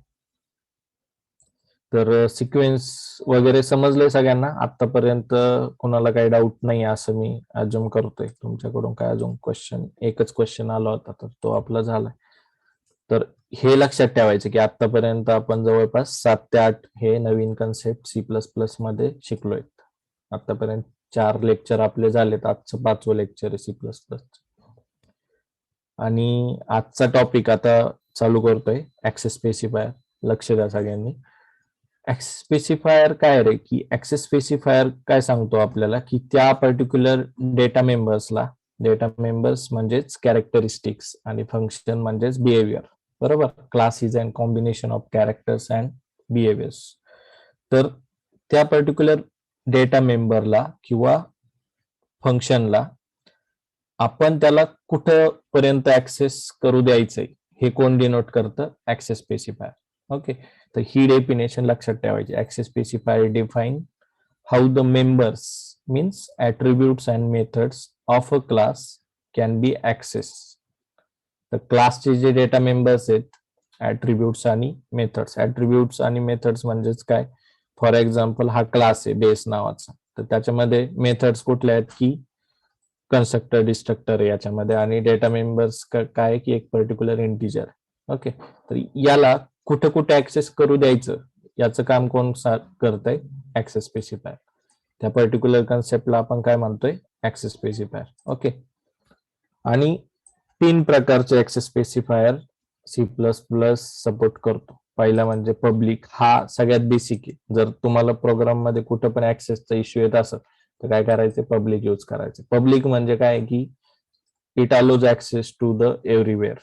तर सिक्वेन्स वगैरे समजलंय सगळ्यांना आतापर्यंत? कोणाला काही डाऊट नाही असं मी अज्युम करतोय. तुमच्याकडून काय अजून क्वेश्चन? एकच क्वेश्चन आला होता तर तो आपला झालाय. तर हे लक्षात ठेवायचं की आतापर्यंत आपण जवळपास 7 ते 8 हे नवीन कन्सेप्ट सी प्लस प्लस मध्ये शिकलोय. आतापर्यंत 4 लेक्चर आपले झालेत. आजचं 5वं लेक्चर आहे सी प्लस प्लस. आणि आजचा टॉपिक आता चालू करतोय ऍक्सेस स्पेसिफायर. लक्ष द्या सगळ्यांनी. ऍक्सेस स्पेसिफायर काय रे? की ऍक्सेस स्पेसिफायर काय सांगतो आपल्याला की त्या पर्टिक्युलर डेटा मेंबर्सला, डेटा मेंबर्स म्हणजेच कॅरेक्टरिस्टिक्स आणि फंक्शन म्हणजेच बिहेवियर, बरोबर? Class is and combination of characters and behaviours. तर त्या पर्टिक्युलर डेटा मेंबरला किंवा फंक्शनला आपण त्याला कुठपर्यंत ऍक्सेस करू द्यायचंय हे कोण डिनोट करतं? Access specifier. ओके, तर ही डेफिनेशन लक्षात ठेवायची. Access specifier define how the members means attributes and methods of a class can be access. तर क्लासचे जे डेटा मेंबर्स आहेत, ऍट्रिब्यूट्स आणि मेथड्स. ऍट्रिब्यूट्स आणि मेथड्स म्हणजेच काय? फॉर एक्झाम्पल हा क्लास आहे बेस नावाचा, तर त्याच्यामध्ये मेथड्स कुठल्या आहेत की कन्स्ट्रक्टर डिस्ट्रक्टर आहे याच्यामध्ये, आणि डेटा मेंबर्स काय की एक पर्टिक्युलर इंटिजर. ओके, तर याला कुठे कुठे ऍक्सेस करू द्यायचं याचं काम कोण करतंय? Access specifier. त्या पर्टिक्युलर कन्सेप्टला आपण काय म्हणतोय? Access specifier. ओके, आणि 3 प्रकारचे access specifier C plus plus support करतो. पहिला म्हणजे पब्लिक. हा सगळ्यात बेसिक आहे. जर तुम्हाला प्रोग्राम मध्ये कुठं पण ऍक्सेसचा इश्यू येत असेल तर काय करायचं? पब्लिक यूज करायचं. पब्लिक म्हणजे काय की it allows access to the everywhere,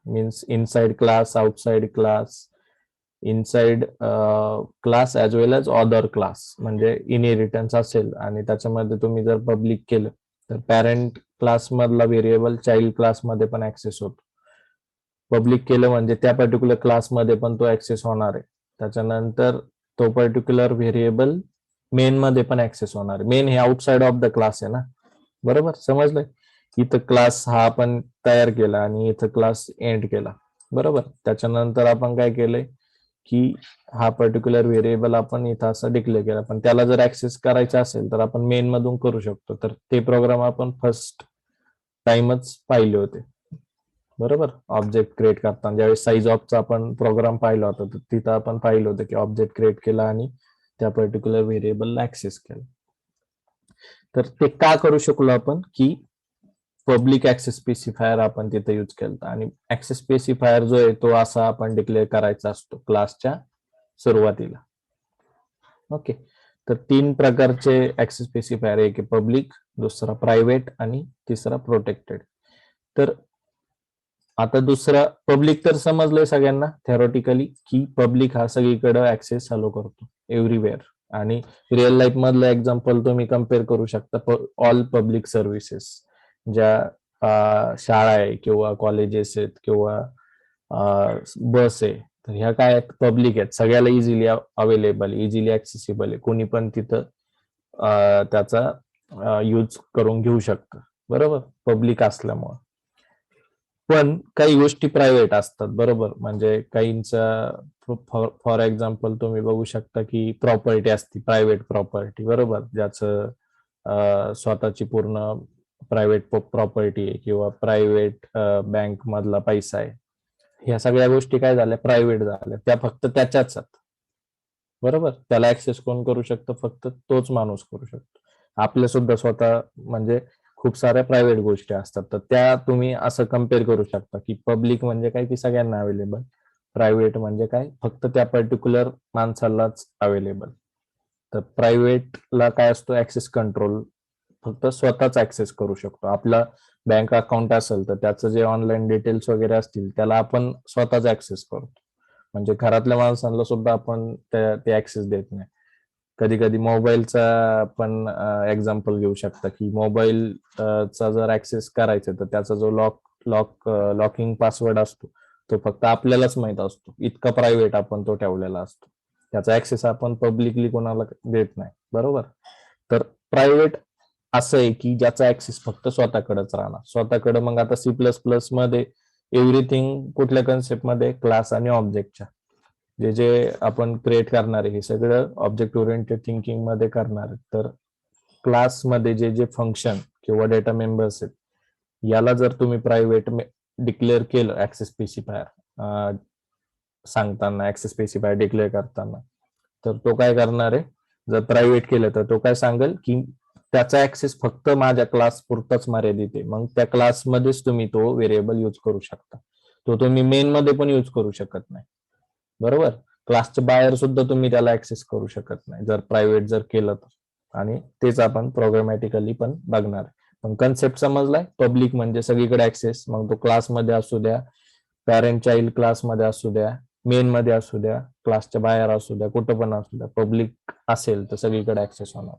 means inside class, outside class, inside class as well as other class. म्हणजे इनहेरिटन्स असेल आणि त्याच्यामध्ये तुम्ही जर पब्लिक केलं तर पॅरेंट क्लास मधला व्हेरिएबल चाइल्ड क्लास मध्ये पण ऍक्सेस होतो. पब्लिक केलं म्हणजे त्या पर्टिक्युलर क्लासमध्ये पण तो ऍक्सेस होणार आहे. त्याच्यानंतर तो पर्टिक्युलर व्हेरिएबल मेन मध्ये पण ऍक्सेस होणार आहे. मेन हे आउटसाइड ऑफ द क्लास आहे ना, बरोबर? समजलंय? इथं क्लास हा आपण तयार केला आणि इथं क्लास एंड केला, बरोबर? त्याच्यानंतर आपण काय केलंय की हा पर्टिक्युलर व्हेरिएबल आपण इथं असं डिक्लेअर केला, पण त्याला जर ऍक्सेस करायचा असेल तर आपण मेन मधून करू शकतो. तर ते प्रोग्राम आपण फर्स्ट टाइमच पाहिले होते, बरोबर? ऑब्जेक्ट क्रिएट करताना ज्यावेळेस साईज ऑफचा आपण प्रोग्राम पाहिला होता तर तिथं आपण पाहिलं होतं की ऑब्जेक्ट क्रिएट केला आणि त्या पर्टिक्युलर व्हेरिएबलला ऍक्सेस केला. तर ते का करू शकलो आपण की पब्लिक ऍक्सेस स्पेसिफायर आपण तिथे यूज केलं. आणि ऍक्सेस स्पेसिफायर जो आहे तो असा आपण डिक्लेअर करायचा असतो क्लासच्या सुरुवातीला. ओके, तर 3 प्रकारचे ऍक्सेस स्पेसिफायर, एक पब्लिक, दुसरा प्रायव्हेट आणि तिसरा प्रोटेक्टेड. तर आता दुसरा पब्लिक तर समजलंय सगळ्यांना थेरोटिकली की पब्लिक हा सगळीकडे ऍक्सेस अलो करतो एव्हरीवेअर. आणि रिअल लाईफ मधलं एक्झाम्पल तुम्ही कम्पेअर करू शकता. ऑल पब्लिक सर्व्हिसेस ज्या शाळा आहे किंवा कॉलेजेस आहेत किंवा बस आहे, तर ह्या काय आहेत? पब्लिक आहेत. सगळ्याला इझिली अवेलेबल, इझिली ऍक्सेसिबल आहे. कोणी पण तिथं त्याचा यूज करून घेऊ शकतं, बरोबर? पब्लिक असल्यामुळे. पण काही गोष्टी प्रायव्हेट असतात, बरोबर? म्हणजे काहींचा फॉर एक्झाम्पल तुम्ही बघू शकता की प्रॉपर्टी असते, प्रायव्हेट प्रॉपर्टी, बरोबर? ज्याचं स्वतःची पूर्ण प्रायव्हेट प्रॉपर्टी आहे किंवा प्रायव्हेट बँक मधला पैसा आहे. ह्या सगळ्या गोष्टी काय झाल्या? प्रायव्हेट झाल्या. त्या फक्त त्याच्याच आहेत, बरोबर? त्याला ऍक्सेस कोण करू शकतं? फक्त तोच माणूस करू शकतो. आपल्या सुद्धा स्वतः म्हणजे खूप साऱ्या प्रायव्हेट गोष्टी असतात, तर त्या तुम्ही असं कम्पेअर करू शकता की पब्लिक म्हणजे काय की सगळ्यांना अवेलेबल, प्रायव्हेट म्हणजे काय? फक्त त्या पर्टिक्युलर माणसालाच अवेलेबल. तर प्रायव्हेटला काय असतो? ऍक्सेस कंट्रोल, फक्त स्वतःच ऍक्सेस करू शकतो. आपला बँक अकाउंट असेल तर त्याचं जे ऑनलाईन डिटेल्स वगैरे असतील त्याला आपण स्वतःच ऍक्सेस करतो. म्हणजे घरातल्या माणसांना सुद्धा आपण ते ऍक्सेस देत नाही. कधी कधी मोबाईलचा पण एक्झाम्पल घेऊ शकता की मोबाईलचा जर ऍक्सेस करायचा तर त्याचा जो लॉकिंग पासवर्ड असतो तो फक्त आपल्यालाच माहित असतो. इतका प्रायव्हेट आपण तो ठेवलेला असतो. त्याचा ऍक्सेस आपण पब्लिकली कोणाला देत नाही, बरोबर. तर प्रायव्हेट असं आहे की ज्याचा ऍक्सेस फक्त स्वतःकडेच राहणार, स्वतःकडे. मग आता C++ मध्ये एव्हरीथिंग कुठल्या कन्सेप्ट मध्ये, क्लास आणि ऑब्जेक्टच्या, जे जे आपण क्रिएट करणार आहे हे सगळं ऑब्जेक्ट ओरिएंटेड थिंकिंग मध्ये करणार आहे. तर क्लासमध्ये जे जे फंक्शन किंवा डेटा मेंबर्स आहेत, याला जर तुम्ही प्रायव्हेट डिक्लेअर केलं ऍक्सेस स्पेसिफायर सांगताना, ऍक्सेस स्पेसिफायर डिक्लेअर करताना, तर तो काय करणार आहे, जर प्रायव्हेट केलं तर तो काय सांगेल की त्याचा ऍक्सेस फक्त माझ्या क्लास पुरताच मर्यादित आहे. मग त्या क्लासमध्येच तुम्ही तो व्हेरिएबल यूज करू शकता, तो तुम्ही मेन मध्ये पण यूज करू शकत नाही, बरोबर. क्लासच्या बाहेर सुद्धा तुम्ही त्याला ऍक्सेस करू शकत नाही जर प्रायव्हेट जर केलं तर. आणि तेच आपण प्रोग्रामॅटिकली पण बघणार. पण कन्सेप्ट समजलाय. पब्लिक म्हणजे सगळीकडे ऍक्सेस, मग तो क्लासमध्ये असू द्या, पॅरेंट चाइल्ड क्लासमध्ये असू द्या, मेन मध्ये असू द्या, क्लासच्या बाहेर असू द्या, कुठं पण असू द्या. पब्लिक असेल तर सगळीकडे ऍक्सेस होणार,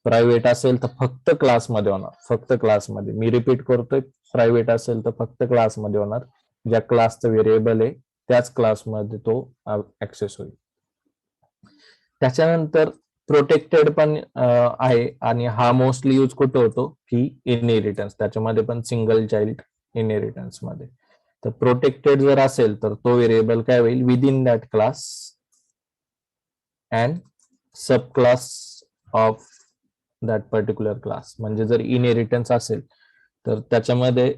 प्रायव्हेट असेल तर फक्त क्लासमध्ये होणार, फक्त क्लासमध्ये. मी रिपीट करतोय, प्रायव्हेट असेल तर फक्त क्लासमध्ये होणार, ज्या क्लासचं व्हेरिएबल आहे त्याच क्लासमध्ये तो ऍक्सेस होईल. त्याच्यानंतर प्रोटेक्टेड पण आहे, आणि हा मोस्टली यूज कुठं होतो की इनहेरिटन्स, त्याच्यामध्ये पण सिंगल चाइल्ड इनहेरिटन्स मध्ये. तर प्रोटेक्टेड जर असेल तर तो व्हेरिएबल काय होईल, within that class and sub class of that particular class. म्हणजे जर इनहेरिटन्स असेल तर त्याच्यामध्ये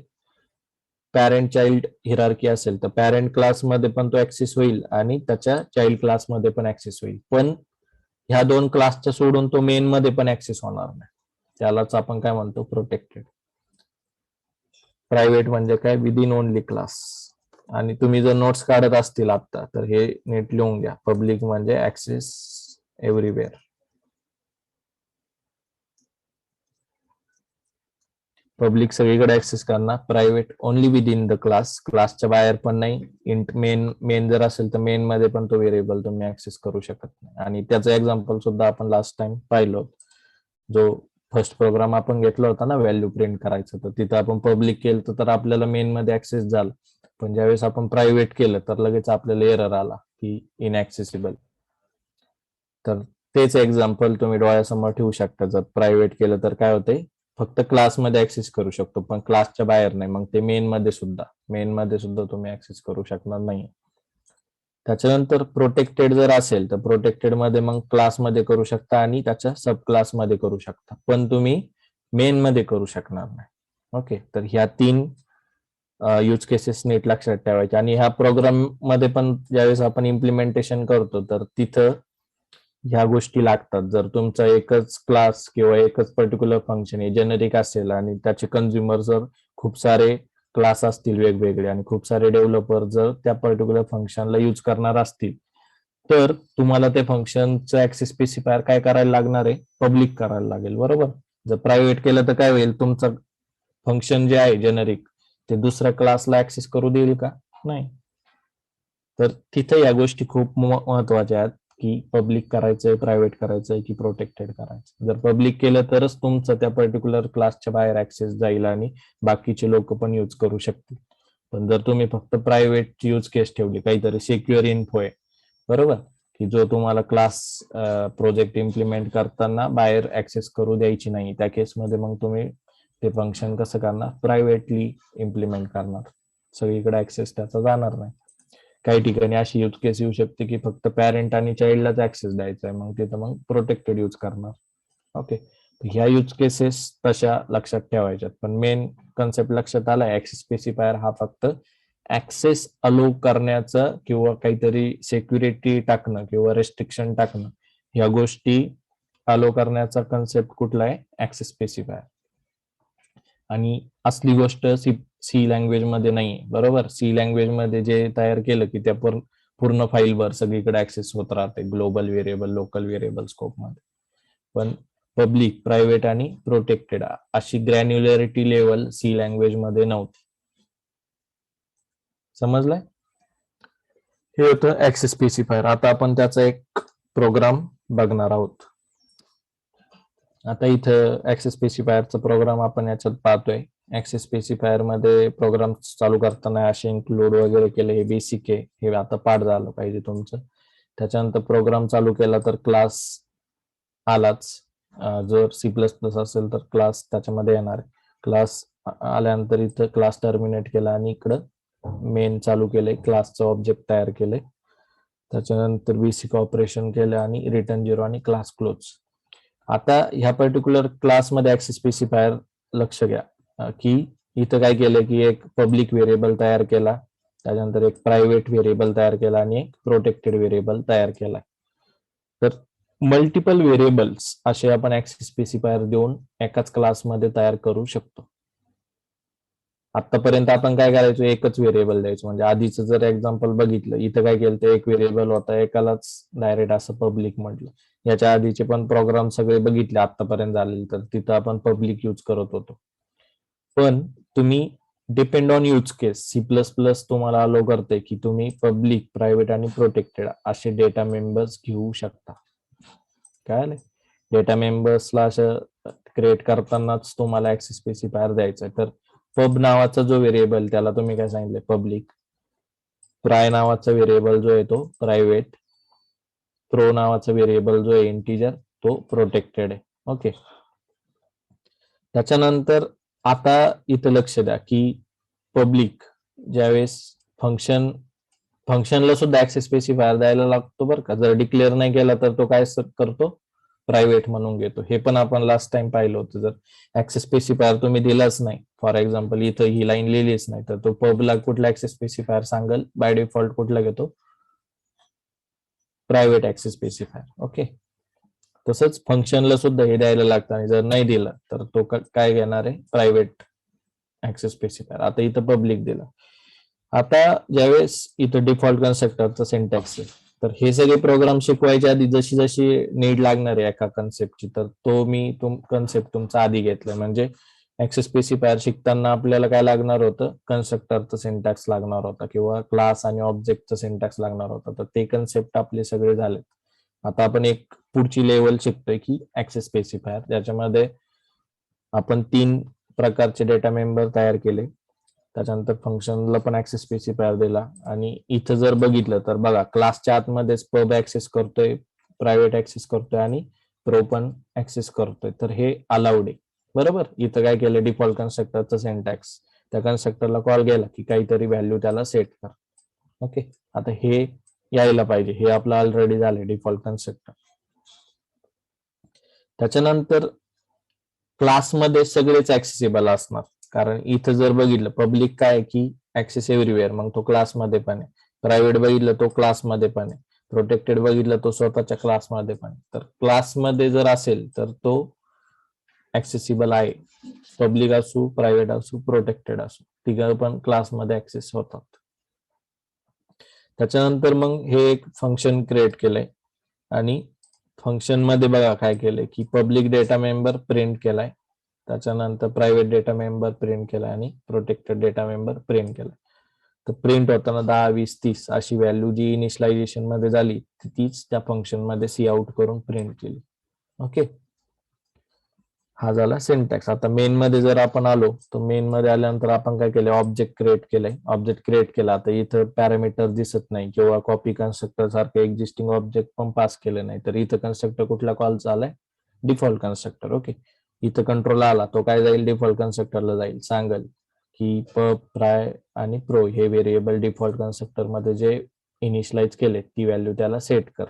पॅरेंट चाइल्ड हिरार्की असेल तर पॅरेंट क्लासमध्ये पण तो ऍक्सेस होईल आणि त्याच्या चाइल्ड क्लासमध्ये पण ऍक्सेस होईल. पण ह्या दोन क्लासच्या सोडून तो मेन मध्ये पण ऍक्सेस होणार नाही, त्यालाच आपण काय म्हणतो, प्रोटेक्टेड. प्रायव्हेट म्हणजे काय, विदिन ओनली क्लास. आणि तुम्ही जर नोट्स काढत असतील आता तर हे नीट लिहून घ्या. पब्लिक म्हणजे ऍक्सेस एव्हरीवेअर, पब्लिक सगळीकडे ऍक्सेस करणार. Private only within the class, क्लासच्या बाहेर पण नाही. मेन जर असेल तर मेन मध्ये पण तो व्हेरिएबल तुम्ही ऍक्सेस करू शकत नाही. आणि त्याचं एक्झाम्पल सुद्धा आपण लास्ट टाइम पाहिलं, जो फर्स्ट प्रोग्राम आपण घेतला होता ना, व्हॅल्यू प्रिंट करायचं, तर तिथं आपण पब्लिक केलं तर आपल्याला मेन मध्ये ऍक्सेस झाला. पण ज्यावेळेस आपण प्रायव्हेट केलं तर लगेच आपल्याला एरर आला की इनऍक्सेसिबल. तर तेच एक्झाम्पल तुम्ही डोळ्यासमोर ठेवू शकता. जर प्रायव्हेट केलं तर काय होतंय, फक्त क्लासमध्ये ऍक्सेस करू शकतो पण क्लासच्या बाहेर नाही. मग ते मेन मध्ये सुद्धा तुम्ही ऍक्सेस करू शकणार नाही. त्याच्यानंतर प्रोटेक्टेड जर असेल तर प्रोटेक्टेड मध्ये मग क्लासमध्ये करू शकता आणि त्याच्या सब क्लासमध्ये करू शकता, पण तुम्ही मेन मध्ये करू शकणार नाही. ओके, तर ह्या 3 यूज केसेस नीट लक्षात ठेवायचे. आणि ह्या प्रोग्राम मध्ये पण ज्यावेळेस आपण इम्प्लिमेंटेशन करतो तर तिथं ह्या गोष्टी लागतात. जर तुमचा एकच क्लास किंवा एकच पर्टिक्युलर फंक्शन हे जेनेरिक असेल आणि त्याचे कंझ्युमर जर खूप सारे क्लास असतील वेगवेगळे आणि खूप सारे डेव्हलपर जर त्या पर्टिक्युलर फंक्शनला यूज करणार असतील, तर तुम्हाला ते फंक्शनचं ऍक्सेस स्पेसिफायर काय करायला लागणार आहे, पब्लिक करायला लागेल, बरोबर. जर प्रायव्हेट केलं तर काय होईल, तुमचं फंक्शन जे आहे जेनेरिक ते दुसऱ्या क्लासला ऍक्सेस करू देईल का, नाही. तर तिथे या गोष्टी खूप महत्वाच्या आहेत की पब्लिक करायचंय, प्रायव्हेट करायचंय की प्रोटेक्टेड करायचं. जर पब्लिक केलं तरच तुमचं त्या पर्टिक्युलर क्लासच्या बाहेर ऍक्सेस जाईल आणि बाकीचे लोक पण यूज करू शकतील. पण जर तुम्ही फक्त प्रायव्हेट यूज केस ठेवली, काहीतरी सिक्युअर इन्फो आहे, बरोबर, की जो तुम्हाला क्लास प्रोजेक्ट इम्प्लिमेंट करताना बाहेर ऍक्सेस करू द्यायची नाही, त्या केसमध्ये मग तुम्ही ते फंक्शन कसं करणार, प्रायव्हेटली इम्प्लिमेंट करणार, सगळीकडे ऍक्सेस त्याचा जाणार नाही. काही ठिकाणी अशी यूज केस येऊ शकते की फक्त पॅरेंट आणि चाइल्डलाच ऍक्सेस द्यायचा आहे, मग तिथं मग प्रोटेक्टेड यूज करणार. ओके, ह्या यूज केसेस तशा लक्षात ठेवायच्यात. पण मेन कन्सेप्ट लक्षात आला, ऍक्सेस स्पेसिफायर हा फक्त ऍक्सेस अलो करण्याचं किंवा काहीतरी सेक्युरिटी टाकणं किंवा रेस्ट्रिक्शन टाकणं, ह्या गोष्टी अलो करण्याचा कन्सेप्ट कुठला आहे, ऍक्सेस स्पेसिफायर. आणि असली गोष्ट सी लँग्वेज मध्ये नाही, बरोबर. सी लँग्वेज मध्ये जे तयार केलं की त्या पूर्ण फाईलवर सगळीकडे ऍक्सेस होत राहते, global variable, local variable scope मध्ये. पण पब्लिक, प्रायव्हेट आणि प्रोटेक्टेड अशी ग्रॅन्युलरिटी लेवल सी लँग्वेज मध्ये नव्हती. समजलंय? हे होतं ऍक्सेस स्पेसिफायर. आता आपण त्याचा एक प्रोग्राम बघणार आहोत. आता इथं ऍक्सेस स्पेसिफायरचा प्रोग्राम आपण याच्यात पाहतोय. ऍक्सेस स्पेसिफायर मध्ये प्रोग्राम चालू करताना असे इन्क्लूड वगैरे केले, हे बेसिक आहे, हे आता पाठ झालं पाहिजे तुमचं. त्याच्यानंतर प्रोग्राम चालू केला तर क्लास आलाच. जर सी प्लस प्लस असेल तर क्लास त्याच्यामध्ये येणार. क्लास आल्यानंतर इथं क्लास टर्मिनेट केला आणि इकडं मेन चालू केले, क्लासचं ऑब्जेक्ट तयार केले. त्याच्यानंतर बेसिक ऑपरेशन केलं आणि रिटर्न 0 आणि क्लास क्लोज. आता ह्या पर्टिक्युलर क्लासमध्ये ऍक्सेस स्पेसिफायर लक्ष घ्या की इथं काय केलं की एक पब्लिक व्हेरिएबल तयार केला, त्याच्यानंतर एक प्रायव्हेट व्हेरिएबल तयार केला आणि एक प्रोटेक्टेड व्हेरिएबल तयार केला. तर मल्टिपल व्हेरिएबल्स असे आपण ऍक्सेस स्पेसिफायर देऊन एकाच क्लासमध्ये तयार करू शकतो. आतापर्यंत आपण काय करायचो, एकच व्हेरिएबल द्यायचो. म्हणजे आधीचं जर एक्झाम्पल बघितलं, इथं काय केलं तर एक व्हेरिएबल होता, एकालाच डायरेक्ट असं पब्लिक म्हटलं. याच्या आधीचे पण प्रोग्राम सगळे बघितले आतापर्यंत झालेले, तर तिथं आपण पब्लिक यूज करत होतो. पण तुम्ही depend on use case, C plus plus तुम्हाला अलो करते की तुम्ही पब्लिक, प्रायव्हेट आणि प्रोटेक्टेड असे डेटा मेंबर्स घेऊ शकता. काय डेटा मेंबर्सला असं क्रिएट करतानाच तुम्हाला ऍक्सेस स्पेसिफायर द्यायचं आहे. तर पब नावाचा जो व्हेरिएबल त्याला तुम्ही काय सांगितले, पब्लिक. प्राय नावाचा व्हेरिएबल जो आहे तो प्रायव्हेट. प्रो नावाचा व्हेरिएबल जो आहे इंटिजर तो प्रोटेक्टेड आहे. ओके. त्याच्यानंतर आता इथं लक्ष द्या की पब्लिक ज्यावेळेस फंक्शनला सुद्धा ऍक्सेस स्पेसिफायर द्यायला लागतो बरं का. जर डिक्लेअर नाही केला तर तो काय करतो, प्रायव्हेट म्हणून घेतो. हे पण आपण लास्ट टाइम पाहिलं होतं. जर ऍक्सेस स्पेसिफायर तुम्ही दिलाच नाही, फॉर एक्झाम्पल इथं ही लाईन लिहिलीच नाही, तर तो पबला कुठला ऍक्सेस स्पेसिफायर सांगेल, बाय डिफॉल्ट कुठला घेतो, प्रायव्हेट ऍक्सेस स्पेसिफायर. ओके. तसंच फंक्शनला सुद्धा हे द्यायला लागतं आणि जर नाही दिलं तर तो काय घेणार आहे, प्रायव्हेट ऍक्सेस स्पेसिफायर. आता इथं पब्लिक दिलं. आता ज्यावेळेस इथं डिफॉल्ट कन्स्ट्रक्टरचा सिंटॅक्स आहे, तर हे सगळे प्रोग्राम शिकवायच्या आधी जशी जशी नीड लागणार आहे एका कन्सेप्टची, तर तो मी कन्सेप्ट तुमचा आधी घेतलाय. म्हणजे ऍक्सेस स्पेसिफायर शिकताना आपल्याला काय लागणार होतं, कन्स्ट्रक्टरचं सिंटॅक्स लागणार होता किंवा क्लास आणि ऑब्जेक्टचं सिंटॅक्स लागणार होता. तर ते कन्सेप्ट आपले सगळे झाले. आता आपण एक पुढची लेवल शिकतोय की ऍक्सेस स्पेसिफायर, ज्याच्यामध्ये आपण 3 प्रकारचे डेटा मेंबर तयार केले. त्याच्यानंतर फंक्शनला पण ऍक्सेस स्पेसिफायर दिला. आणि इथं जर बघितलं तर बघा, क्लासच्या आतमध्येच पब ऍक्सेस करतोय, प्रायव्हेट ऍक्सेस करतोय आणि प्रो पण ऍक्सेस करतोय. तर हे अलाउड आहे, बरोबर. इथं काय केलं, डिफॉल्ट कन्स्ट्रक्टरचा सिंटॅक्स, त्या कन्स्ट्रक्टरला कॉल केला की काहीतरी व्हॅल्यू त्याला सेट कर. ओके. आता हे यायला पाहिजे, हे आपलं ऑलरेडी झाले डिफॉल्ट कन्स्ट्रक्टर. त्याच्यानंतर क्लासमध्ये सगळेच ऍक्सेसिबल असणार, कारण इथं जर बघितलं पब्लिक काय की ऍक्सेस एव्हरीवेअर, मग तो क्लासमध्ये पण आहे. प्रायव्हेट बघितलं तो क्लासमध्ये पण आहे. प्रोटेक्टेड बघितलं तो स्वतःच्या क्लासमध्ये पण आहे. तर क्लासमध्ये जर असेल तर तो ऍक्सेसिबल आहे. पब्लिक असू, प्रायव्हेट असू, प्रोटेक्टेड असू, तिघं पण क्लासमध्ये ऍक्सेस होतात. त्याच्यानंतर मग हे एक फंक्शन क्रिएट केलंय आणि फंक्शन मध्ये बघा काय केलंय की पब्लिक डेटा मेंबर प्रिंट केलाय, त्याच्यानंतर प्रायव्हेट डेटा मेंबर प्रिंट केलाय आणि प्रोटेक्टेड डेटा मेंबर प्रिंट केलाय. तर प्रिंट होताना 10, 20, 30 अशी व्हॅल्यू जी इनिशियलायझेशन मध्ये झाली तीच त्या फंक्शन मध्ये सी आउट करून प्रिंट केली. ओके. हा झाला सिंटॅक्स. आता मेन मध्ये जर आपण आलो तर मेन मध्ये आल्यानंतर आपण काय केलंय, ऑब्जेक्ट क्रिएट केलंय. ऑब्जेक्ट क्रिएट केला, आता इथं पॅरामीटर दिसत नाही किंवा कॉपी कन्स्ट्रक्टर सारखं एक्झिस्टिंग ऑब्जेक्ट पण पास केलं नाही. तर इथं कन्स्ट्रक्टर कुठला कॉल झालाय, डिफॉल्ट कन्स्ट्रक्टर. ओके. इथं कंट्रोल आला, तो काय जाईल, डिफॉल्ट कन्स्ट्रक्टरला जाईल, सांगेल की पब, प्राय आणि प्रो हे व्हेरिएबल डिफॉल्ट कन्स्ट्रक्टर मध्ये जे इनिशियलाइज केले ती व्हॅल्यू त्याला सेट कर.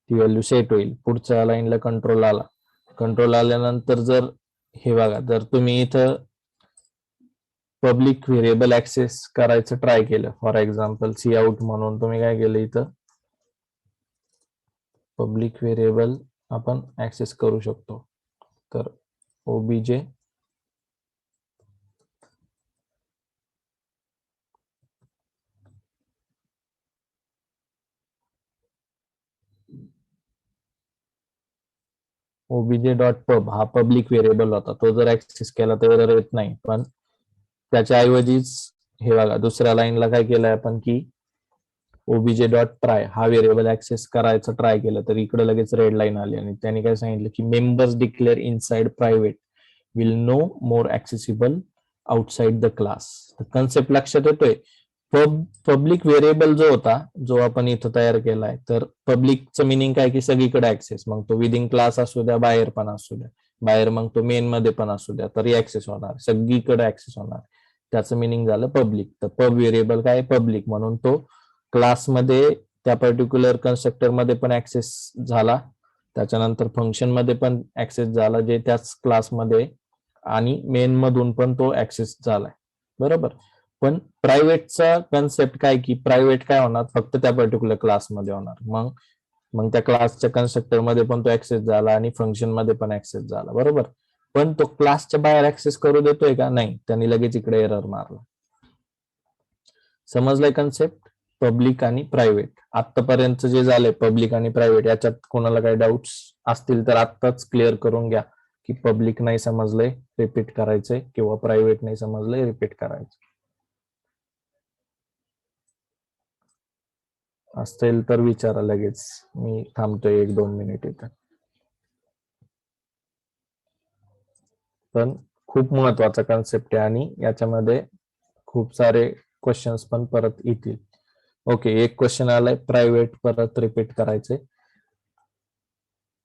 ती व्हॅल्यू सेट होईल. पुढच्या लाईनला कंट्रोल आला. कंट्रोल आल्यानंतर जर हे बघा, जर तुम्ही इथं पब्लिक व्हेरिएबल ऍक्सेस करायचं ट्राय केलं, फॉर एक्झाम्पल सी आउट म्हणून तुम्ही काय केलं, इथं पब्लिक व्हेरिएबल आपण ऍक्सेस करू शकतो. तर ओबीजे ओबीजे डॉट पब हा पब्लिक व्हेरिएबल होता, तो जर ऍक्सेस केला तर एरर येत नाही. पण त्याच्या ऐवजीच हे बघा, दुसऱ्या लाईनला काय केलंय आपण की ओबीजे डॉट ट्राय हा व्हेरिएबल ऍक्सेस करायचं ट्राय केलं, तर इकडे लगेच रेड लाईन आली आणि त्यांनी काय सांगितलं की members declare inside private will no more accessible outside the class. Concept लक्षात येतोय. पब्लिक व्हेरिएबल जो होता, जो आपण इथं तयार केलाय, तर पब्लिकचं मिनिंग काय की सगळीकडे ऍक्सेस. मग तो विदिन क्लास असू द्या, बाहेर पण असू द्या, बाहेर मग तो मेन मध्ये पण असू द्या, तरी ऍक्सेस होणार, सगळीकडे ऍक्सेस होणार. त्याचं मिनिंग झालं पब्लिक. तर पब व्हेरिएबल काय पब्लिक, म्हणून तो क्लासमध्ये त्या पर्टिक्युलर कन्स्ट्रक्टर मध्ये पण ऍक्सेस झाला, त्याच्यानंतर फंक्शन मध्ये पण ऍक्सेस झाला जे त्याच क्लासमध्ये, आणि मेन मधून पण तो ऍक्सेस झालाय. बरोबर. पण प्रायव्हेटचा कन्सेप्ट काय की प्रायव्हेट काय होणार, फक्त त्या पर्टिक्युलर क्लासमध्ये होणार. मग मग त्या क्लासच्या कन्स्ट्रक्टर मध्ये पण तो ऍक्सेस झाला आणि फंक्शन मध्ये पण ऍक्सेस झाला. बरोबर. पण तो क्लासच्या बाहेर ऍक्सेस करू देतोय का? नाही, त्यांनी लगेच इकडे एरर मारला. समजलंय कन्सेप्ट? पब्लिक आणि प्रायव्हेट. आतापर्यंत जे झालंय पब्लिक आणि प्रायव्हेट, याच्यात कोणाला काही डाऊट्स असतील तर आत्ताच क्लिअर करून घ्या की पब्लिक नाही समजलंय रिपीट करायचंय, किंवा प्रायव्हेट नाही समजलंय रिपीट करायचं. असेल तर विचारा लगेच, मी थांबतोय 1-2 मिनिट इथं. पण खूप महत्वाचा कन्सेप्ट आहे आणि याच्यामध्ये खूप सारे क्वेश्चन्स पण परत येतील. ओके, एक क्वेश्चन आलाय प्रायव्हेट परत रिपीट करायचे.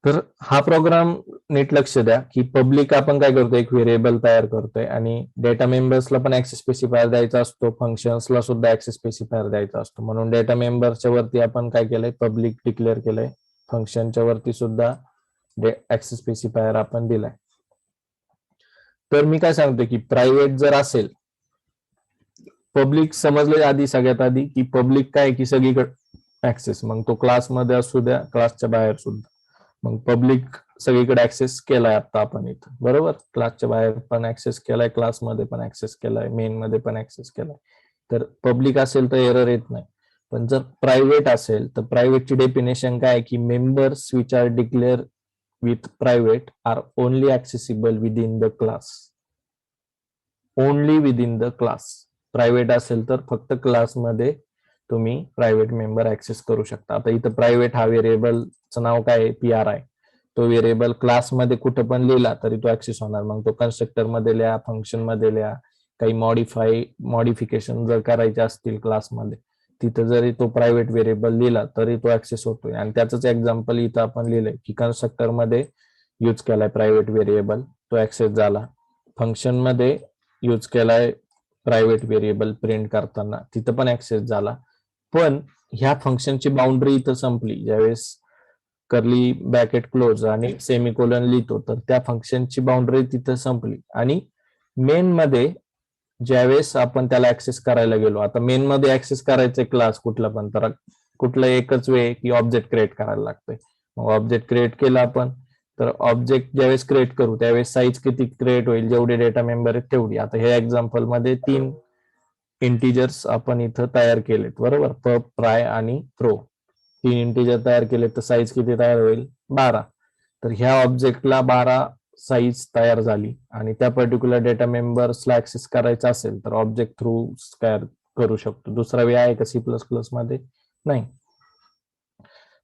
तर हा प्रोग्राम नीट लक्ष द्या की पब्लिक आपण काय करतोय, एक व्हेरिएबल तयार करतोय आणि डेटा मेंबर्सला पण ऍक्सेस स्पेसिफायर द्यायचा असतो, फंक्शन्सला सुद्धा ऍक्सेस स्पेसिफायर द्यायचा असतो. म्हणून डेटा मेंबरच्या वरती आपण काय केलंय, पब्लिक डिक्लेअर केलंय. फंक्शनच्या वरती सुद्धा ऍक्सेस स्पेसिफायर आपण दिलाय. तर मी काय सांगतोय की प्रायव्हेट जर असेल, पब्लिक समजलं आधी, सगळ्यात आधी की पब्लिक काय की सगळीकडे ऍक्सेस, मग तो क्लासमध्ये असू द्या, क्लासच्या बाहेर सुद्धा. मग पब्लिक सगळीकडे ऍक्सेस केलाय आता आपण इथं. बरोबर. क्लासच्या बाहेर पण ऍक्सेस केलाय, क्लासमध्ये पण ऍक्सेस केलाय, मेन मध्ये पण ऍक्सेस केलाय. तर पब्लिक असेल तर एरर येत नाही. पण जर प्रायव्हेट असेल तर प्रायव्हेटची डेफिनेशन काय की members which are declare with private are only accessible within the class. Only within the class. Private असेल तर फक्त क्लासमध्ये तुम्ही प्रायव्हेट मेंबर ऍक्सेस करू शकता. आता इथं प्रायव्हेट हा व्हेरिएबलचं नाव काय आहे, PRI. तो व्हेरिएबल क्लासमध्ये कुठं पण लिहिला तरी तो ऍक्सेस होणार. मग तो कन्स्ट्रक्टर मध्ये लिहा, फंक्शन मध्ये लिहा, काही मॉडिफिकेशन जर करायचे असतील क्लासमध्ये, तिथं जरी तो प्रायव्हेट व्हेरिएबल लिहिला तरी तो ऍक्सेस होतोय. आणि त्याच एक्झाम्पल इथं आपण लिहिलंय की कन्स्ट्रक्टर मध्ये यूज केलाय प्रायव्हेट व्हेरिएबल, तो ऍक्सेस झाला. फंक्शन मध्ये यूज केलाय प्रायव्हेट व्हेरिएबल प्रिंट करताना, तिथं पण ऍक्सेस झाला. पण ह्या फंक्शनची बाउंड्री इथं संपली ज्यावेळेस कर्ली ब्रॅकेट क्लोज आणि सेमिकोलन लिहितो, तर त्या फंक्शनची बाउंड्री तिथं संपली. आणि मेन मध्ये ज्यावेळेस आपण त्याला ऍक्सेस करायला गेलो, आता मेन मध्ये ऍक्सेस करायचंय क्लास कुठला पण, तर कुठलं एकच वे की ऑब्जेक्ट क्रिएट करायला लागतंय. मग ऑब्जेक्ट क्रिएट केला आपण, तर ऑब्जेक्ट ज्यावेळेस क्रिएट करू त्यावेळेस साईज किती क्रिएट होईल, जेवढे डेटा मेंबर आहेत तेवढी. आता ह्या एक्झाम्पल मध्ये 3 इंटिजर्स आपण इथं तयार केलेत. बरोबर. पब, प्राय आणि प्रो 3 इंटिजर तयार केले, तर साईज किती तयार होईल, 12. तर ह्या ऑब्जेक्टला 12 साईज तयार झाली. आणि त्या पर्टिक्युलर डेटा मेंबर्सला ऍक्सेस करायचा असेल तर ऑब्जेक्ट थ्रू तयार करू शकतो. दुसरा वे आहे का C++ मध्ये? नाही.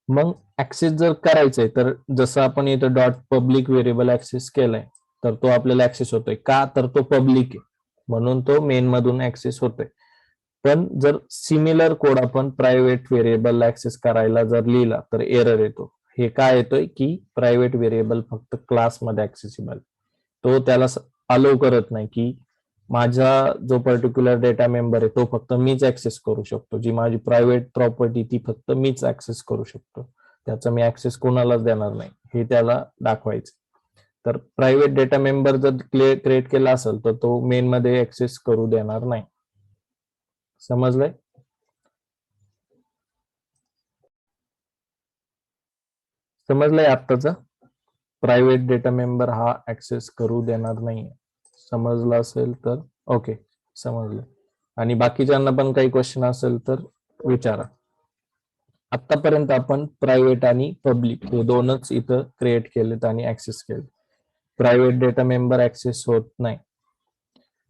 मग ऍक्सेस जर करायचंय तर जसं आपण इथं डॉट पब्लिक व्हेरिएबल ऍक्सेस केलाय, तर तो आपल्याला ऍक्सेस होतोय का, तर तो पब्लिक आहे म्हणून तो मेन मधून ऍक्सेस होतोय. पण जर सिमिलर कोड आपण प्रायव्हेट व्हेरिएबल ऍक्सेस करायला जर लिहिला तर एरर येतो. हे काय येतोय की प्रायव्हेट व्हेरिएबल फक्त क्लासमध्ये ऍक्सेसिबल, तो त्याला अलाउ करत नाही की माझा जो पर्टिक्युलर डेटा मेंबर आहे तो फक्त मीच ऍक्सेस करू शकतो. जी माझी प्रायव्हेट प्रॉपर्टी ती फक्त मीच ऍक्सेस करू शकतो, त्याचा मी ऍक्सेस कोणालाच देणार नाही, हे त्याला दाखवायचं. तर प्रायव्हेट डेटा मेंबर जर क्रिएट केला असेल तर तो मेन मध्ये ऍक्सेस करू देणार नाही. समजलंय? समजलंय आत्ताच? प्रायव्हेट डेटा मेंबर हा ऍक्सेस करू देणार नाही. समजलं असेल तर ओके, समजलं. आणि बाकीच्यांना पण काही क्वेश्चन असेल तर विचारा. आतापर्यंत आपण प्रायव्हेट आणि पब्लिक हे दोनच इथं क्रिएट केलेत आणि ऍक्सेस केले. प्रायव्हेट डेटा मेंबर ऍक्सेस होत नाही.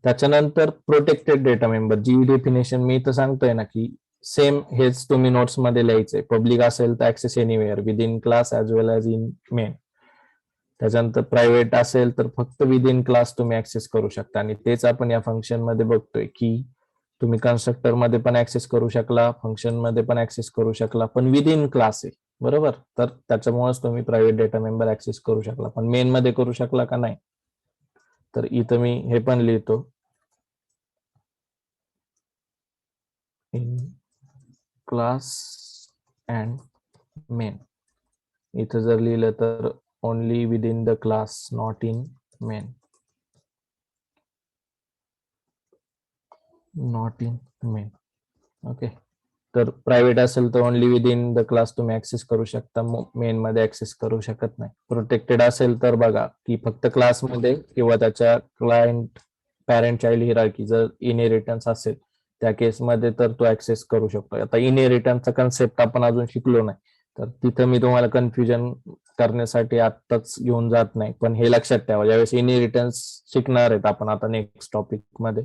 त्याच्यानंतर प्रोटेक्टेड डेटा मेंबर, जी डेफिनेशन मी इथं सांगतोय ना की सेम हेच तुम्ही नोट्स मध्ये लिहायचंय. पब्लिक असेल तर access anywhere within class as well as in main. त्याच्यानंतर प्रायव्हेट असेल तर फक्त विदिन क्लास तुम्ही ऍक्सेस करू शकता. आणि तेच आपण या फंक्शन मध्ये बघतोय की तुम्ही कन्स्ट्रक्टर मध्ये पण ऍक्सेस करू शकला, फंक्शन मध्ये पण ऍक्सेस करू शकला, पण विदिन क्लास आहे बरोबर. तर त्याच्यामुळेच तुम्ही प्रायव्हेट डेटा मेंबर ऍक्सेस करू शकला, पण मेन मध्ये करू शकला का नाही. तर इथं मी हे पण लिहितो, इन क्लास अँड मेन. इथं जर लिहिलं तर only within the class, not in main, not in main. Okay. तर प्रायव्हेट असेल तर ओनली विदिन द क्लास तुम्ही ऍक्सेस करू शकता, मेन मध्ये ऍक्सेस करू शकत नाही. प्रोटेक्टेड असेल तर बघा की फक्त क्लासमध्ये किंवा त्याच्या क्लायंट पॅरेंट चाइल्ड हिरार्की जर इनहेरिटन्स असेल त्या केसमध्ये तर तो ऍक्सेस करू शकतो. आता इनहेरिटन्सचा कन्सेप्ट आपण अजून शिकलो नाही, तर तिथं मी तुम्हाला कन्फ्युजन करण्यासाठी आत्ताच घेऊन जात नाही, पण हे लक्षात ठेवा ज्यावेळेस इनहेरिटन्स शिकणार आहेत आपण आता नेक्स्ट टॉपिक मध्ये,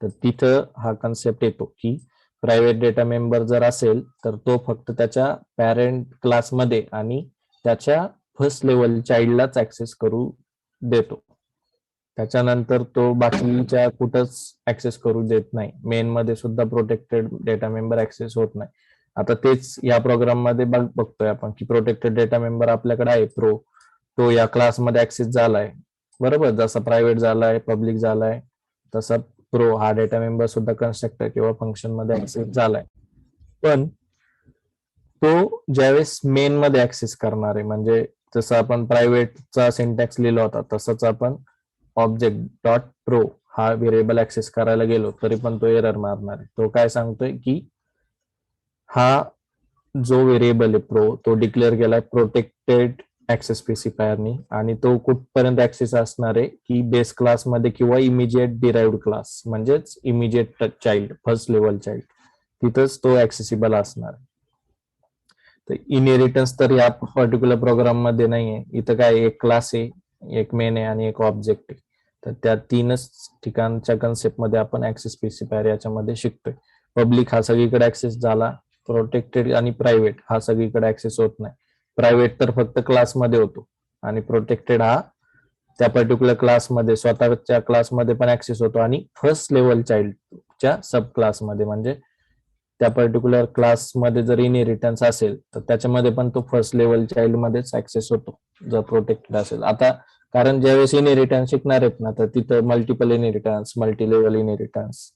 तर तिथं हा कन्सेप्ट येतो की प्रायव्हेट डेटा मेंबर जर असेल तर तो फक्त त्याच्या पॅरेंट क्लासमध्ये आणि त्याच्या फर्स्ट लेवल चाइल्डलाच ऍक्सेस करू देतो. त्याच्यानंतर तो बाकीच्या कुठंच ऍक्सेस करू देत नाही. मेन मध्ये सुद्धा प्रोटेक्टेड डेटा मेंबर ऍक्सेस होत नाही. आता तेच या प्रोग्राम मध्ये बघतोय आपण की प्रोटेक्टेड डेटा मेंबर आपल्याकडे आहे प्रो, तो या क्लासमध्ये ऍक्सेस झालाय बरोबर. जसा प्रायव्हेट झालाय, पब्लिक झालाय, तसा प्रो हा डेटा मेंबर सुद्धा कन्स्ट्रक्टर किंवा फंक्शन मध्ये ऍक्सेस झालाय. पण तो ज्यावेळेस मेन मध्ये ऍक्सेस करणार आहे, म्हणजे जसं आपण प्रायव्हेटचा सिंटॅक्स लिहिला होता तसंच आपण ऑब्जेक्ट डॉट प्रो हा व्हेरिएबल ऍक्सेस करायला गेलो तरी पण तो एरर मारणार आहे. तो काय सांगतोय की हा जो व्हेरिएबल आहे प्रो तो डिक्लेअर केलाय प्रोटेक्टेड ऍक्सेस स्पेसिफायरनी, आणि तो कुठपर्यंत ऍक्सेस असणार आहे की बेस क्लासमध्ये किंवा इमिजिएट डिराइव्ड क्लास म्हणजेच immediate child, first level child, तिथंच तो ऍक्सेसिबल असणार आहे. तर इनहेरिटन्स तर या पर्टिक्युलर प्रोग्राम मध्ये नाहीये. इथं काय एक क्लास आहे, एक मेन आहे आणि एक ऑब्जेक्ट आहे. तर त्या तीनच ठिकाणच्या कन्सेप्ट मध्ये आपण ऍक्सेस स्पेसिफायर याच्यामध्ये शिकतोय. पब्लिक हा सगळीकडे ऍक्सेस झाला, प्रोटेक्टेड आणि प्रायव्हेट हा सगळीकडे ऍक्सेस होत नाही. प्रायव्हेट तर फक्त क्लासमध्ये होतो आणि प्रोटेक्टेड हा त्या पर्टिक्युलर क्लासमध्ये स्वतःच्या क्लासमध्ये पण ऍक्सेस होतो आणि फर्स्ट लेवल चाइल्डच्या सब क्लासमध्ये, म्हणजे त्या पर्टिक्युलर क्लासमध्ये जर इनहेरिटन्स असेल तर त्याच्यामध्ये पण तो फर्स्ट लेवल चाइल्ड मध्येच ऍक्सेस होतो जर प्रोटेक्टेड असेल. आता कारण ज्यावेळेस इनहेरिटन्स शिकणार आहेत ना तर तिथं multiple inheritance, multi level inheritance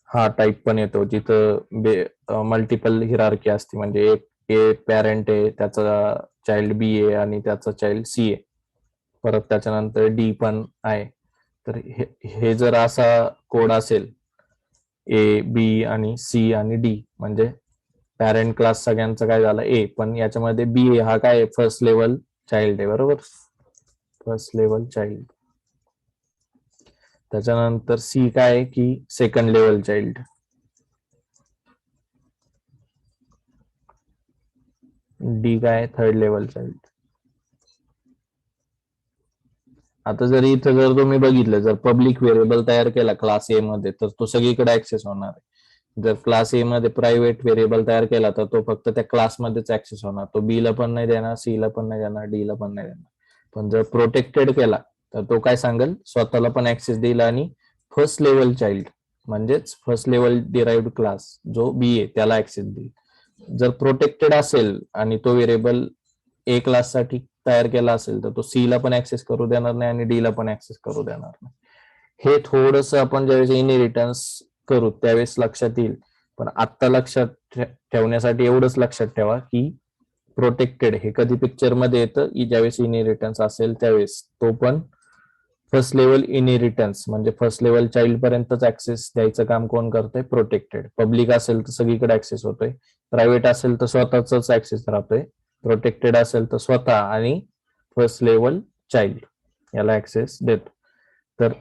हा टाईप पण येतो, जिथं मल्टिपल हिरार्की असते, म्हणजे एक ए पॅरेंट आहे, त्याचा चाइल्ड बी आहे आणि त्याचा चाइल्ड सी आहे, परत त्याच्यानंतर डी पण आहे. तर हे जर असा कोड असेल ए बी आणि सी आणि डी, म्हणजे पॅरेंट क्लास सगळ्यांचा काय झाला ए, पण याच्यामध्ये बी हा काय फर्स्ट लेवल चाइल्ड आहे बरोबर, फर्स्ट लेवल चाइल्ड. त्याच्यानंतर सी काय आहे की सेकंड लेवल चाइल्ड, डी काय थर्ड लेवल चाइल्ड. आता जर इथं जर तुम्ही बघितलं, जर पब्लिक व्हेरिएबल तयार केला क्लास ए मध्ये तर तो सगळीकडे ऍक्सेस होणार आहे. जर क्लास ए मध्ये प्रायव्हेट व्हेरिएबल तयार केला तर तो फक्त त्या क्लासमध्येच ऍक्सेस होणार, तो बी ला पण नाही देणार, सी ला पण नाही देणार, डी ला पण नाही देणार. पण जर प्रोटेक्टेड केला तर तो काय सांगेल, स्वतःला पण ऍक्सेस देईल आणि फर्स्ट लेवल चाइल्ड म्हणजेच फर्स्ट लेवल डिराइव्ड क्लास जो बी आहे त्याला ऍक्सेस देईल. जर प्रोटेक्टेड असेल आणि तो व्हेरिएबल ए क्लास साठी तयार केला असेल तर तो सी ला पण ऍक्सेस करू देणार नाही आणि डी ला पण ऍक्सेस करू देणार नाही. हे थोडस आपण ज्यावेळेस इनहेरिटन्स करू त्यावेळेस लक्षात येईल, पण आत्ता लक्षात ठेवण्यासाठी एवढंच लक्षात ठेवा की प्रोटेक्टेड हे कधी पिक्चर मध्ये येतं की ज्यावेळेस इनहेरिटन्स असेल त्यावेळेस, तो पण फर्स्ट लेवल इनहेरिटन्स म्हणजे फर्स्ट लेवल चाइल्ड पर्यंतच ऍक्सेस द्यायचं काम कोण करतंय, प्रोटेक्टेड. पब्लिक असेल तर सगळीकडे ऍक्सेस होतोय, प्रायव्हेट असेल तर स्वतःच ऍक्सेस राहतोय, प्रोटेक्टेड असेल तर स्वतः आणि फर्स्ट लेवल चाइल्ड याला ऍक्सेस देतो. तर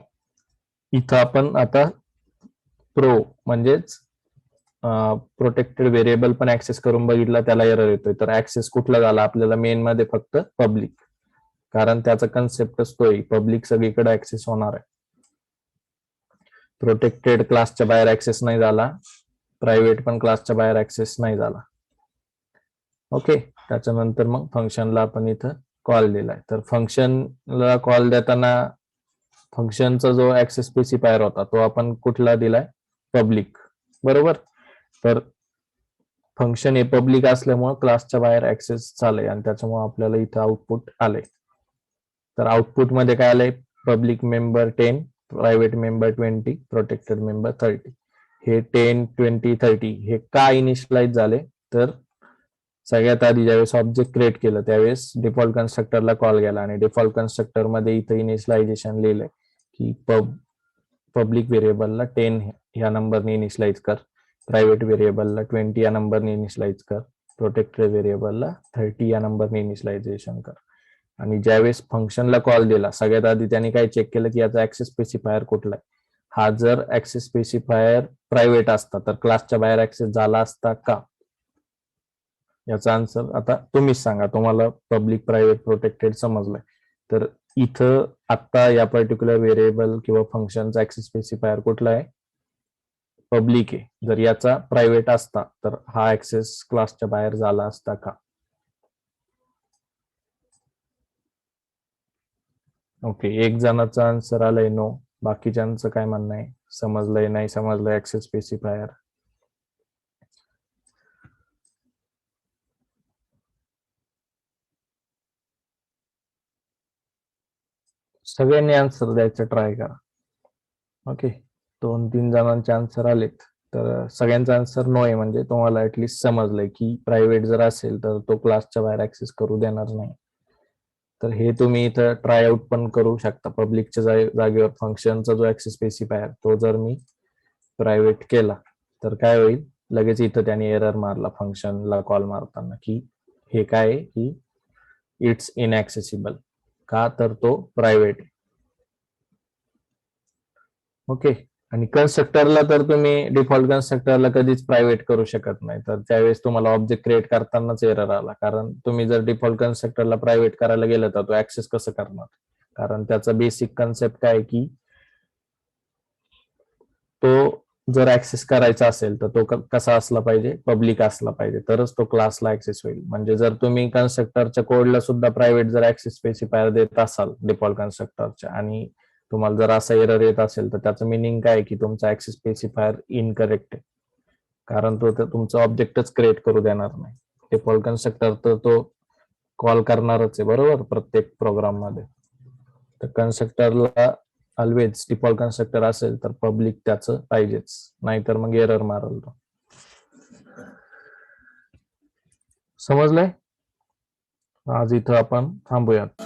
इथं आपण आता प्रो म्हणजेच प्रोटेक्टेड व्हेरिएबल पण ऍक्सेस करून बघितला, त्याला एरर येतोय. तर ऍक्सेस कुठला झाला आपल्याला, मेन मध्ये फक्त पब्लिक, कारण त्याचा कन्सेप्टच तोय, पब्लिक सगळीकडे ऍक्सेस होणार आहे. प्रोटेक्टेड क्लासच्या बाहेर ऍक्सेस नाही झाला, प्रायव्हेट पण क्लासच्या बाहेर ऍक्सेस नाही झाला. ओके. त्याच्यानंतर मग फंक्शनला आपण इथं कॉल दिलाय. तर फंक्शनला कॉल देताना फंक्शनचा जो ऍक्सेस स्पेसिफायर होता तो आपण कुठला दिलाय, पब्लिक. बरोबर. तर फंक्शन हे पब्लिक असल्यामुळे क्लासच्या बाहेर ऍक्सेस झालंय आणि त्याच्यामुळे आपल्याला इथं आउटपुट आलंय. तर आउटपुट मध्ये काय आलंय, public member 10, private member 20, protected member 30. हे 10, 20, 30 हे का इनिशियलाइज झाले, तर सगळ्यात आधी ज्यावेळेस ऑब्जेक्ट क्रिएट केलं त्यावेळेस डिफॉल्ट कन्स्ट्रक्टरला कॉल गेला आणि डिफॉल्ट कन्स्ट्रक्टर मध्ये इथं इनिशियलायझेशन लिहिलंय की पब्लिक व्हेरिएबलला 10 ह्या नंबरने इनिशियलाइज कर, प्रायव्हेट व्हेरिएबलला 20 या नंबरने इनिशियलाइज कर, प्रोटेक्टेड व्हेरिएबलला 30 या नंबरने इनिशियलायझेशन कर. आणि ज्यावेळेस फंक्शनला कॉल दिला सगळ्यात आधी त्यांनी काय चेक केलं की याचा ऍक्सेस स्पेसिफायर कुठला आहे. हा जर ऍक्सेस स्पेसिफायर प्रायव्हेट असता तर क्लासच्या बाहेर ऍक्सेस झाला असता का, याचा आन्सर आता तुम्हीच सांगा. तुम्हाला पब्लिक, प्रायव्हेट, प्रोटेक्टेड समजलंय. तर इथं आता या पर्टिक्युलर व्हेरिएबल किंवा फंक्शनचा ऍक्सेस स्पेसिफायर कुठला आहे, पब्लिक आहे. जर याचा प्रायव्हेट असता तर हा ऍक्सेस क्लासच्या बाहेर झाला असता का. ओके, एक जणाचा आन्सर आलाय नो. बाकीच्यांचं काय म्हणणं आहे, समजलंय नाही समजलंय ऍक्सेस स्पेसिफायर. सगळ्यांनी आन्सर द्यायचं ट्राय करा. ओके, 2-3 जणांचे आन्सर आलेत तर सगळ्यांचा आन्सर नो आहे, म्हणजे तुम्हाला ऍटलिस्ट समजलंय की प्रायव्हेट जर असेल तर तो क्लासच्या बाहेर ऍक्सेस करू देणार नाही. तर हे तुम्ही इथं ट्राय आउट पण करू शकता. पब्लिकच्या जागेवर फंक्शनचा जो ऍक्सेस स्पेसिफायर तो जर मी प्रायव्हेट केला तर काय होईल, लगेच इथं त्याने एरर मारला फंक्शनला कॉल मारताना की हे काय आहे की इट्स इनऍक्सेसिबल, का तर तो प्रायव्हेट आहे. ओके, आणि कन्स्ट्रक्टरला तर तुम्ही डिफॉल्ट कन्स्ट्रक्टरला कधीच प्रायव्हेट करू शकत नाही. तर त्यावेळेस तुम्हाला ऑब्जेक्ट क्रिएट करतानाच एरर आला, कारण तुम्ही जर डिफॉल्ट कन्स्ट्रक्टरला प्रायव्हेट करायला गेलं तर तो ऍक्सेस कसं करणार. कारण त्याचा बेसिक कन्सेप्ट काय की तो जर ऍक्सेस करायचा असेल तर तो कसा असला पाहिजे, पब्लिक असला पाहिजे, तरच तो क्लासला ऍक्सेस होईल. म्हणजे जर तुम्ही कन्स्ट्रक्टरच्या कोडला सुद्धा प्रायव्हेट जर ऍक्सेस स्पेसिफायर देत असाल डिफॉल्ट कन्स्ट्रक्टरच्या आणि तुम्हाला जर असा एरर येत असेल तर त्याचं मिनिंग काय की तुमचा ऍक्सेस स्पेसिफायर इनकरेक्ट आहे, कारण तो तुमचा ऑब्जेक्टच क्रिएट करू देणार नाही. डिफॉल्ट कन्स्ट्रक्टर तर तो कॉल करणारच आहे बरोबर प्रत्येक प्रोग्राम मध्ये. तर कन्स्ट्रक्टरला ऑलवेज डिफॉल्ट कन्स्ट्रक्टर असेल तर पब्लिक त्याचं पाहिजेच, नाहीतर मग एरर मारल तो. समजलंय. आज इथं आपण थांबूयात.